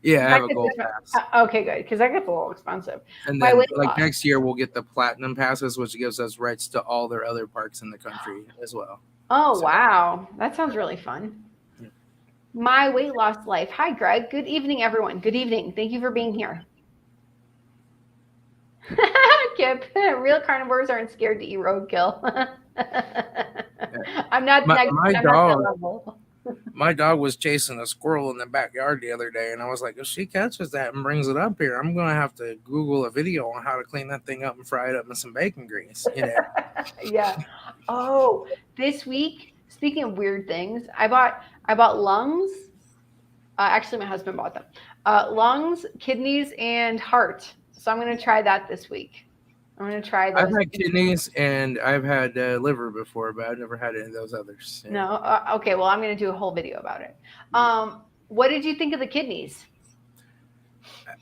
Yeah, I That have a gets gold pass. okay, good. Because that gets a little expensive. And My then weight like loss. next year we'll get the platinum passes, which gives us rights to all their other parks in the country as well. Oh, So, wow. That sounds really fun. yeah. My weight loss life. Hi, Greg. Good evening, everyone. Good evening. Thank you for being here. Kip, real carnivores aren't scared to eat roadkill. I'm not My, next. my I'm not that dog level. my dog was chasing a squirrel in the backyard the other day, and I was like, if she catches that and brings it up here, I'm gonna have to Google a video on how to clean that thing up and fry it up in some bacon grease. Yeah. Oh, this week, speaking of weird things, I bought lungs. Actually, my husband bought them. Lungs, kidneys, and heart. So I'm gonna try that this week. I'm gonna try I've those. had kidneys and I've had liver before, but I've never had any of those others. Yeah. No, okay. Well, I'm gonna do a whole video about it. What did you think of the kidneys?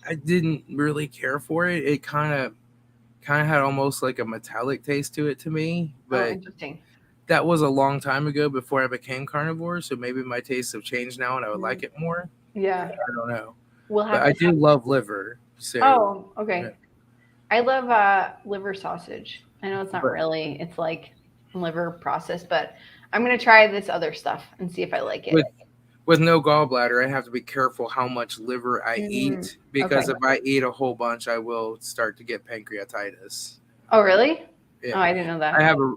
I didn't really care for it. It kind of had almost like a metallic taste to it to me, Oh, but interesting. that was a long time ago before I became carnivore. So maybe my tastes have changed now and I would Mm, like it more. yeah, I don't know, we'll but have I to. do love liver. So, Oh, yeah. okay. I love liver sausage. I know it's not But really. It's like liver processed, but I'm gonna try this other stuff and see if I like it. with with no gallbladder, I have to be careful how much liver I Mm, eat because okay. if I eat a whole bunch, I will start to get pancreatitis. Oh, really? Yeah. Oh, I didn't know that.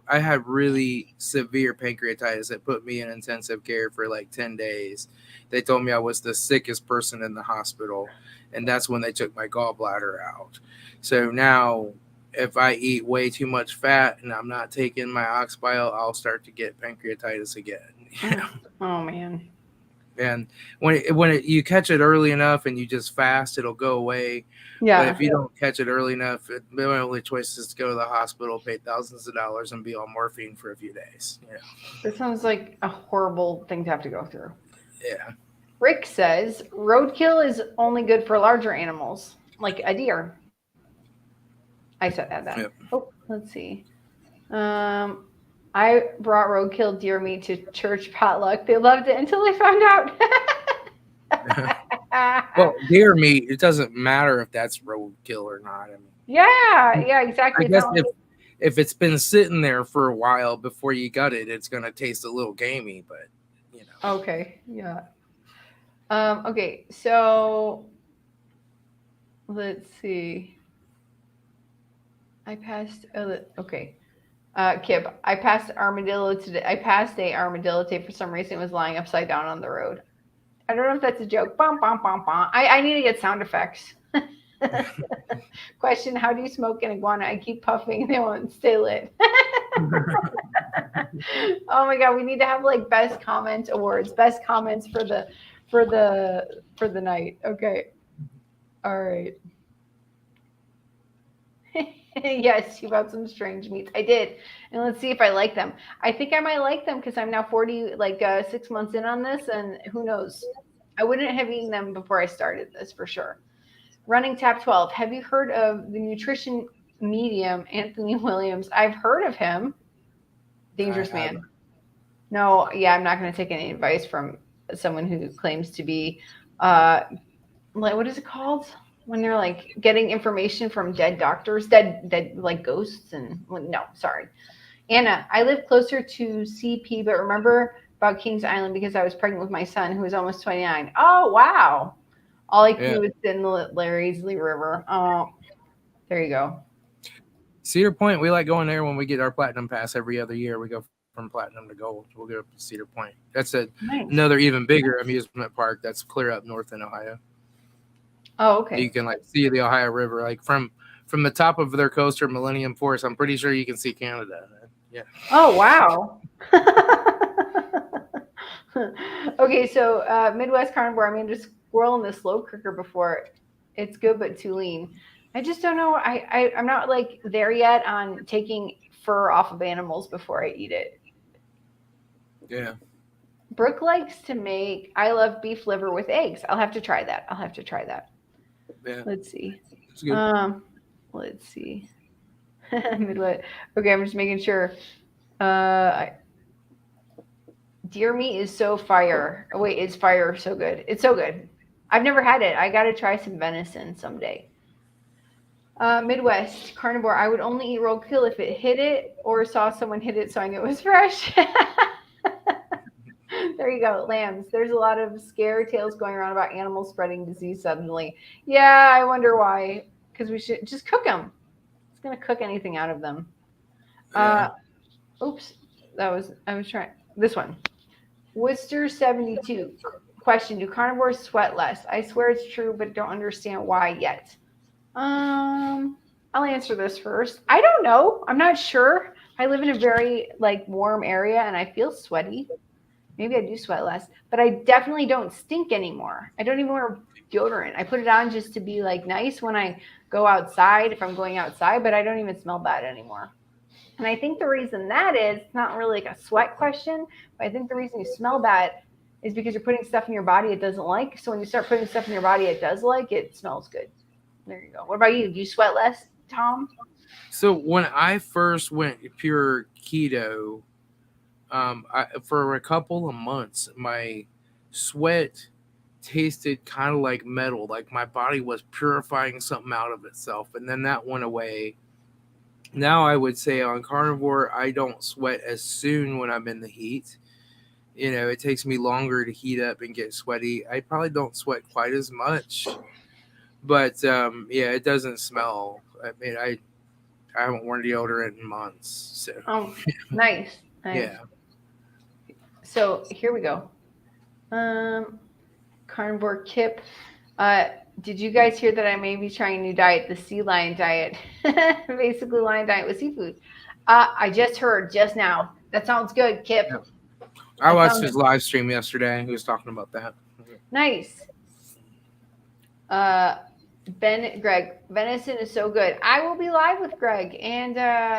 I had really severe pancreatitis that put me in intensive care for like 10 days. They told me I was the sickest person in the hospital, and that's when they took my gallbladder out. So now if I eat way too much fat and I'm not taking my ox bile, I'll start to get pancreatitis again. Mm. Oh man. And you catch it early enough and you just fast, it'll go away. But Yeah. if you don't catch it early enough, the only choice is to go to the hospital, pay thousands of dollars, and be on morphine for a few days. This sounds like a horrible thing to have to go through. Yeah. Rick says roadkill is only good for larger animals, like a deer. I said that. Yep. Oh, let's see. Um, I brought roadkill deer meat to church potluck. They loved it until they found out. Well, deer meat, it doesn't matter if that's roadkill or not. I mean, Yeah, I exactly. guess if it's been sitting there for a while before you gut it, it's gonna taste a little gamey, but you know. Okay, yeah. Okay, so let's see. I passed. Okay. Kip, I passed armadillo today. I passed a armadillo today for some reason. It was lying upside down on the road. I don't know if that's a joke. Bum, bum, bum, bum. I need to get sound effects. Question: how do you smoke an iguana? I keep puffing and they won't stay lit. Oh my god, we need to have like best comment awards, best comments for the night. Okay, all right. Yes, you bought some strange meats. I did, and let's see if I like them. I think I might like them because I'm now 40, like 6 months in on this, and who knows? I wouldn't have eaten them before I started this for sure. Running Tap 12. Have you heard of the nutrition medium Anthony Williams? I've heard of him. Dangerous I man. No, yeah, I'm not going to take any advice from someone who claims to be, like, what is it called? When they're like getting information from dead doctors, dead like ghosts, and well, no, sorry. Anna, I live closer to CP, but remember about Kings Island because I was pregnant with my son who was almost 29. Oh wow. All I could Yeah. do was sit in the Larry's Lee River. Oh, there you go. Cedar Point, we like going there when we get our platinum pass every other year. We go for from platinum to gold. We'll go up to Cedar Point. That's Nice. another even bigger amusement park that's clear up north in Ohio. Oh, okay. You can like see the Ohio River, like from the top of their coaster, Millennium Force. I'm pretty sure you can see Canada. Yeah. Oh, wow. Okay, so Midwest Carnivore, I'm going to squirrel in the slow cooker before. It's good, but too lean. I just don't know. I'm not like there yet on taking fur off of animals before I eat it. Yeah. Brooke likes to make I love beef liver with eggs. I'll have to try that. Yeah. Let's see. It's good. Let's see. Midwest. Okay, I'm just making sure. Deer meat is so fire. Oh wait, is fire so good? It's so good. I've never had it. I gotta try some venison someday. Midwest Carnivore. I would only eat roadkill if it hit it or saw someone hit it, so I knew it was fresh. There you go, lambs. There's a lot of scare tales going around about animals spreading disease suddenly. Yeah, I wonder why. Because we should just cook them. It's gonna cook anything out of them. Oops, I was trying this one. Worcester 72. Question: do carnivores sweat less? I swear it's true, but don't understand why yet. I'll answer this first. I don't know. I'm not sure. I live in a very like warm area and I feel sweaty. Maybe I do sweat less, but I definitely don't stink anymore. I don't even wear deodorant. I put it on just to be like nice when I go outside, if I'm going outside, but I don't even smell bad anymore. And I think the reason that is, it's not really like a sweat question, but I think the reason you smell bad is because you're putting stuff in your body it doesn't like. So when you start putting stuff in your body it does like, it smells good. There you go. What about you? Do you sweat less, Tom? So when I first went pure keto, for a couple of months, my sweat tasted kind of like metal, like my body was purifying something out of itself, and then that went away. Now I would say on carnivore, I don't sweat as soon when I'm in the heat. It takes me longer to heat up and get sweaty. I probably don't sweat quite as much, but yeah, it doesn't smell. I mean, I haven't worn deodorant in months, so. Oh, nice. Yeah. So here we go. Carnivore Kip. Did you guys hear that I may be trying a new diet, the sea lion diet? Basically, lion diet with seafood. I just heard just now. That sounds good, Kip. Yeah. I watched his live stream yesterday. He was talking about that. Nice. Greg, venison is so good. I will be live with Greg and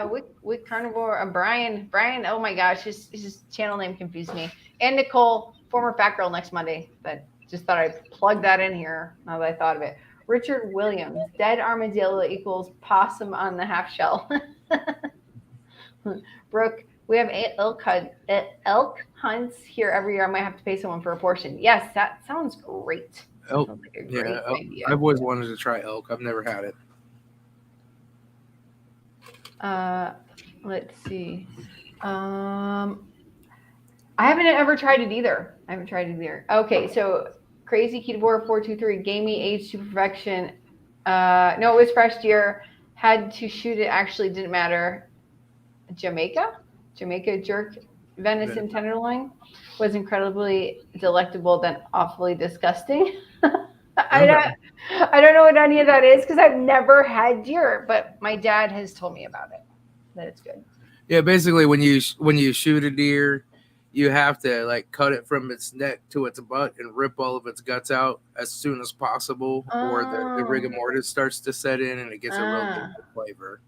with Carnivore. Brian. Oh my gosh, his channel name confused me. And Nicole, former fat girl, next Monday. But just thought I'd plug that in here now that I thought of it. Richard Williams, dead armadillo equals possum on the half shell. Brooke, we have elk hunts here every year. I might have to pay someone for a portion. Yes, that sounds great. Elk. Sounds like a great idea. I've always wanted to try elk. I've never had it. Let's see. I haven't ever tried it either. Okay, so Crazy Ketovore 423, gamey aged to perfection. No, it was fresh deer. Had to shoot it. Actually, didn't matter. Jamaica jerk venison tenderloin was incredibly delectable, then awfully disgusting. I don't know what any of that is because I've never had deer, but my dad has told me about it, that it's good. Yeah, basically when you shoot a deer, you have to like cut it from its neck to its butt and rip all of its guts out as soon as possible, or the rigor mortis starts to set in and it gets a real good flavor.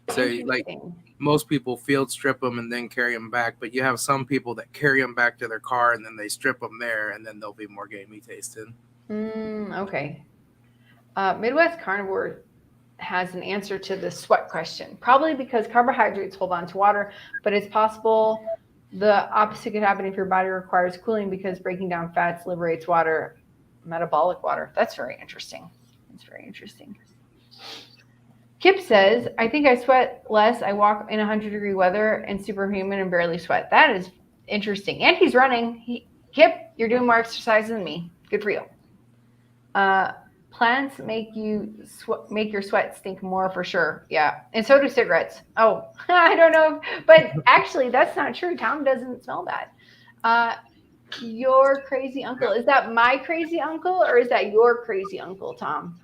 So like most people field strip them and then carry them back, but you have some people that carry them back to their car and then they strip them there and then they'll be more gamey tasting. Okay. Midwest Carnivore has an answer to the sweat question, probably because carbohydrates hold on to water, but it's possible the opposite could happen if your body requires cooling because breaking down fats liberates water, metabolic water. That's very interesting. Kip says, I think I sweat less. I walk in 100-degree weather and superhuman and barely sweat. That is interesting. And he's running. Kip, you're doing more exercise than me. Good for you. Plants make make your sweat stink more for sure. Yeah, and so do cigarettes. Oh, I don't know, but actually, that's not true. Tom doesn't smell bad. Uh, your crazy uncle, is that my crazy uncle or is that your crazy uncle, Tom?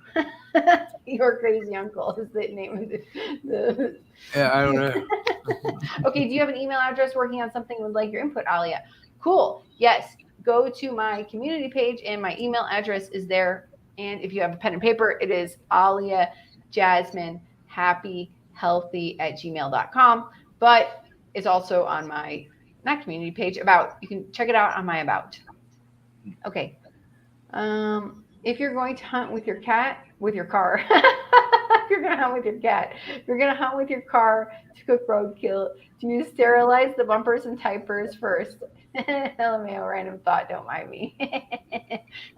Your crazy uncle is the name of the Yeah, I don't know. Okay, do you have an email address working on something would like your input, Alia? Cool. Yes. Go to my community page and my email address is there. And if you have a pen and paper, it is Alia Jasmine Happy Healthy at gmail.com. But it's also on my not community page about. You can check it out on my about. Okay. If you're going to hunt with your cat, with your car, if you're going to hunt with your cat, if you're going to hunt with your car to cook roadkill, do you sterilize the bumpers and tires first? LMAO, random thought, don't mind me.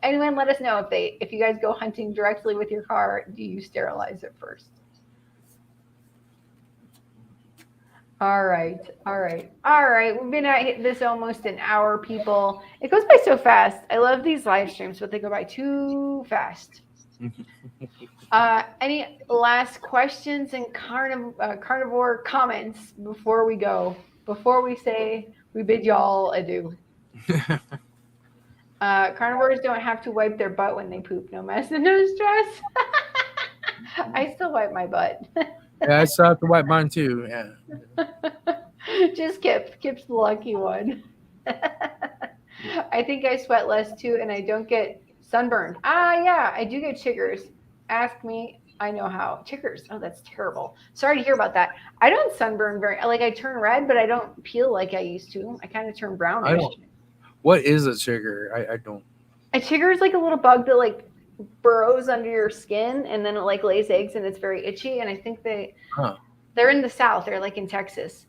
Anyone, let us know if you guys go hunting directly with your car, do you sterilize it first? All right, all right, all right. We've been at this almost an hour, people. It goes by so fast. I love these live streams, but they go by too fast. Any last questions and carnivore comments before we go? Before we say we bid y'all adieu. Carnivores don't have to wipe their butt when they poop. No mess and no stress. I still wipe my butt. Yeah, I still have to wipe mine too. Yeah. Just Kip. Kip's the lucky one. I think I sweat less too, and I don't get sunburned. Yeah, I do get chiggers. Ask me. I know how. Chiggers. Oh, that's terrible. Sorry to hear about that. I don't sunburn I turn red, but I don't peel like I used to. I kind of turn brownish. What is a chigger? I don't. A chigger is like a little bug that burrows under your skin, and then it lays eggs, and it's very itchy. And I think they're in the South. They're in Texas.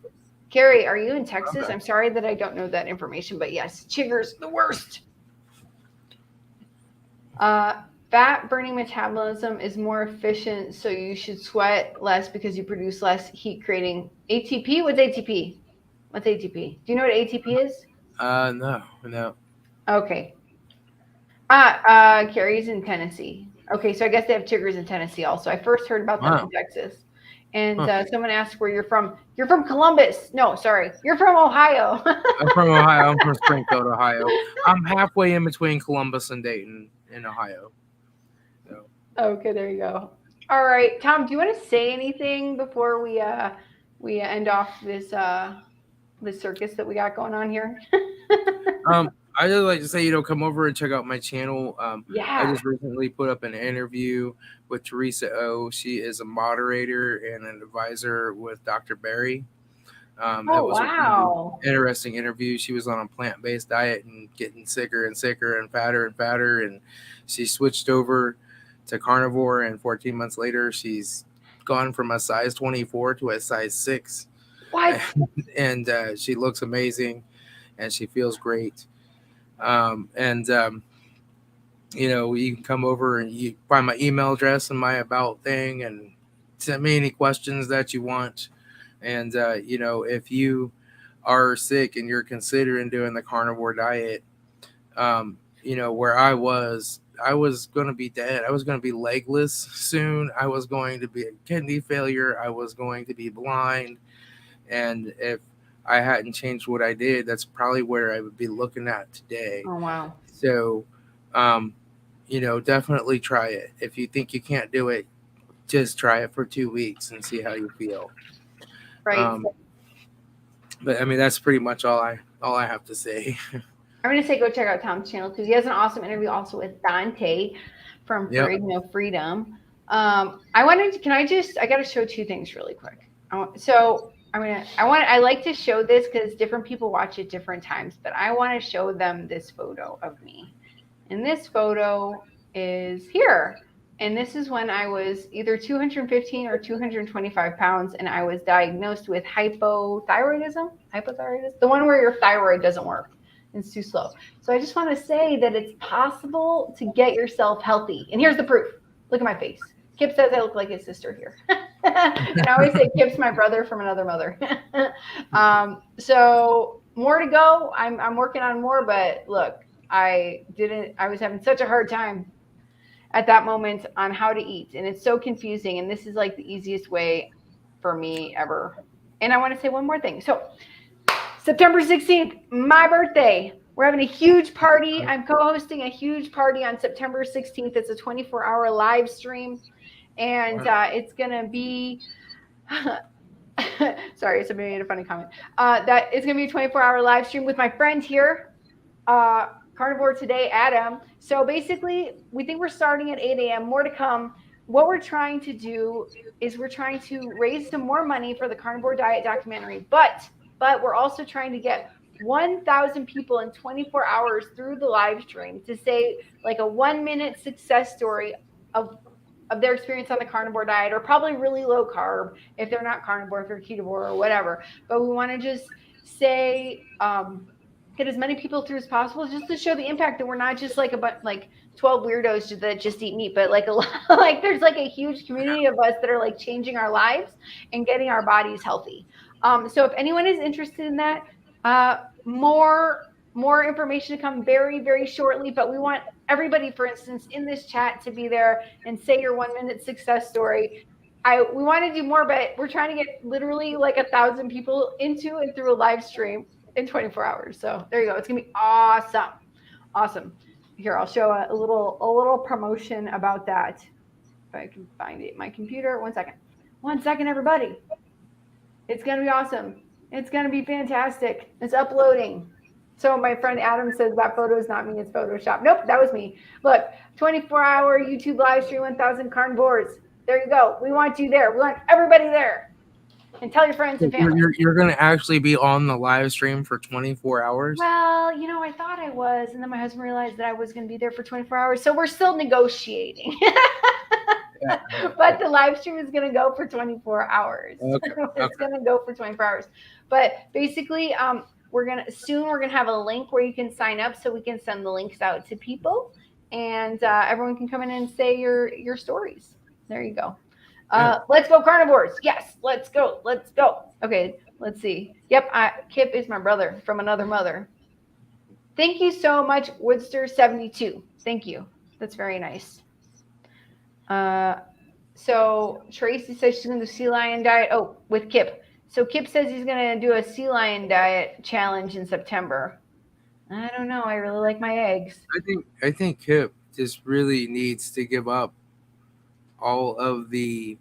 Carrie, are you in Texas? Okay. I'm sorry that I don't know that information, but yes, chiggers, the worst. Fat burning metabolism is more efficient, so you should sweat less because you produce less heat creating ATP. What's ATP? What's ATP? Do you know what ATP is? No. Okay. Carrie's in Tennessee. Okay, so I guess they have chiggers in Tennessee also. I first heard about them in Texas. And someone asked where you're from. You're from Columbus. No, sorry. You're from Ohio. I'm from Ohio. I'm from Springfield, Ohio. I'm halfway in between Columbus and Dayton in Ohio. So. Okay, there you go. All right, Tom, do you want to say anything before we end off this circus that we got going on here? I just like to say, come over and check out my channel. Yeah. I just recently put up an interview with Teresa O. She is a moderator and an advisor with Dr. Barry. That was wow. an interesting interview. She was on a plant-based diet and getting sicker and sicker and fatter and fatter. And she switched over to carnivore. And 14 months later, she's gone from a size 24 to a size 6. What? And she looks amazing and she feels great. You can come over and you find my email address and my about thing and send me any questions that you want. And, if you are sick and you're considering doing the carnivore diet, where I was going to be dead. I was going to be legless soon. I was going to be a kidney failure. I was going to be blind. And if I hadn't changed what I did, that's probably where I would be looking at today. Oh, wow. So, definitely try it. If you think you can't do it, just try it for 2 weeks and see how you feel. Right. But I mean, that's pretty much all I have to say. I'm going to say go check out Tom's channel because he has an awesome interview also with Dante from Freedom. I got to show 2 things really quick. I like to show this because different people watch at different times, but I want to show them this photo of me. And this photo is here. And this is when I was either 215 or 225 pounds, and I was diagnosed with hypothyroidism, the one where your thyroid doesn't work. It's too slow. So I just want to say that it's possible to get yourself healthy. And here's the proof. Look at my face. Kip says I look like his sister here. And I always say Kip's my brother from another mother. So more to go. I'm working on more, but look, I was having such a hard time. at that moment on how to eat. And it's so confusing. And this is like the easiest way for me ever. And I want to say one more thing. So September 16th, my birthday. We're having a huge party. I'm co-hosting a huge party on September 16th. It's a 24-hour live stream. And it's going to be, sorry, somebody made a funny comment. That it's going to be a 24-hour live stream with my friend here, Carnivore Today, Adam. So basically, we think we're starting at 8 a.m. More to come. What we're trying to do is we're trying to raise some more money for the carnivore diet documentary. But we're also trying to get 1,000 people in 24 hours through the live stream to say like a 1-minute success story of their experience on the carnivore diet, or probably really low carb if they're not carnivore, if they're ketovore or whatever. But we want to just say, get as many people through as possible, just to show the impact that we're not just like 12 weirdos that just eat meat, but like like there's like a huge community of us that are like changing our lives and getting our bodies healthy. So if anyone is interested in that, more information to come very, very shortly. But we want everybody, for instance, in this chat to be there and say your 1-minute success story. We want to do more, but we're trying to get literally like 1,000 people into and through a live stream in 24 hours. So there you go. It's gonna be awesome. Awesome. Here, I'll show a little promotion about that. If I can find it in my computer. 1 second. 1 second, everybody. It's gonna be awesome. It's gonna be fantastic. It's uploading. So my friend Adam says that photo is not me, it's Photoshop. Nope, that was me. Look, 24-hour YouTube live stream, 1,000 carnivores. There you go. We want you there. We want everybody there. And tell your friends and family. You're going to actually be on the live stream for 24 hours? Well, I thought I was. And then my husband realized that I was going to be there for 24 hours. So we're still negotiating. Yeah. But the live stream is going to go for 24 hours. Okay. It's going to go for 24 hours. But basically, we're going to have a link where you can sign up so we can send the links out to people. And everyone can come in and say your stories. There you go. Let's go carnivores. Yes, let's go. Let's go. Okay, let's see. Yep, Kip is my brother from another mother. Thank you so much, Woodster72. Thank you. That's very nice. So Tracy says she's going to do sea lion diet. Oh, with Kip. So Kip says he's going to do a sea lion diet challenge in September. I don't know. I really like my eggs. I think Kip just really needs to give up all of the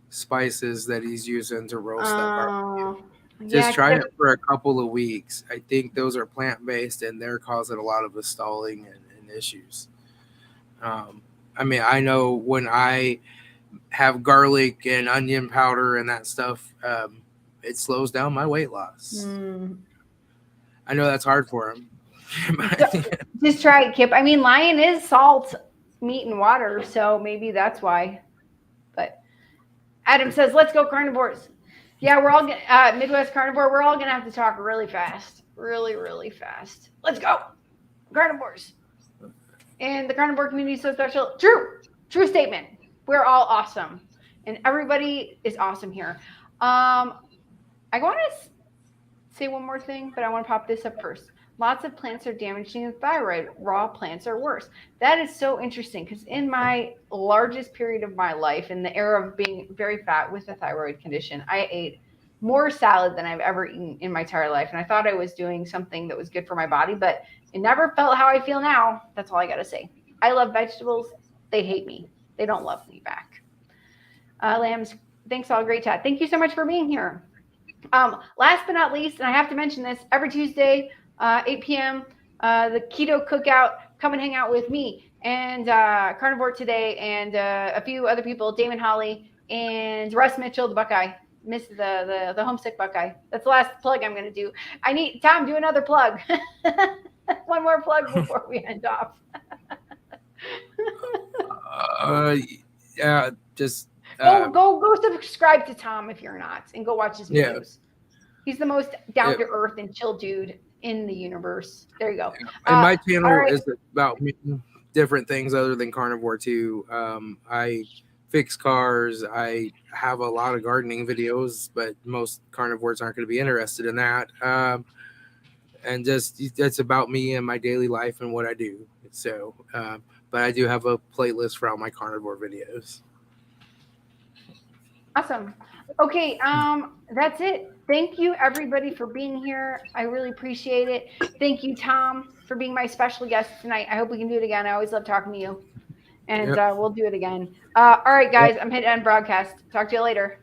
spices that he's using to roast that barbecue. Just try it for a couple of weeks. I think those are plant-based and they're causing a lot of the stalling and issues. I mean, I know when I have garlic and onion powder and that stuff, it slows down my weight loss. I know that's hard for him. Just try it, Kip. I mean, lion is salt, meat, and water, so maybe that's why. But Adam says, let's go carnivores. Yeah, we're all Midwest carnivore. We're all going to have to talk really fast. Really, really fast. Let's go. Carnivores. And the carnivore community is so special. True statement. We're all awesome. And everybody is awesome here. I want to say one more thing, but I want to pop this up first. Lots of plants are damaging the thyroid. Raw plants are worse. That is so interesting because in my largest period of my life, in the era of being very fat with a thyroid condition, I ate more salad than I've ever eaten in my entire life. And I thought I was doing something that was good for my body, but it never felt how I feel now. That's all I got to say. I love vegetables. They hate me. They don't love me back. Lambs, thanks all. Great chat. Thank you so much for being here. Last but not least, and I have to mention this, every Tuesday, 8 p.m., the Keto Cookout. Come and hang out with me and Carnivore Today and a few other people, Damon Holly and Russ Mitchell, the Buckeye, the homesick Buckeye. That's the last plug I'm going to do. I need Tom, do another plug. One more plug before we end off. Yeah, just go subscribe to Tom if you're not, and go watch his videos. He's the most down to earth and chill dude in the universe. There you go. And my channel is about different things other than carnivore too. I fix cars. I have a lot of gardening videos, but most carnivores aren't going to be interested in that. And just that's about me and my daily life and what I do. So, but I do have a playlist for all my carnivore videos. Awesome. Okay, that's it. Thank you everybody for being here. I really appreciate it. Thank you, Tom, for being my special guest tonight. I hope we can do it again. I always love talking to you. And Yep. we'll do it again. All right, guys, I'm hitting end broadcast. Talk to you later.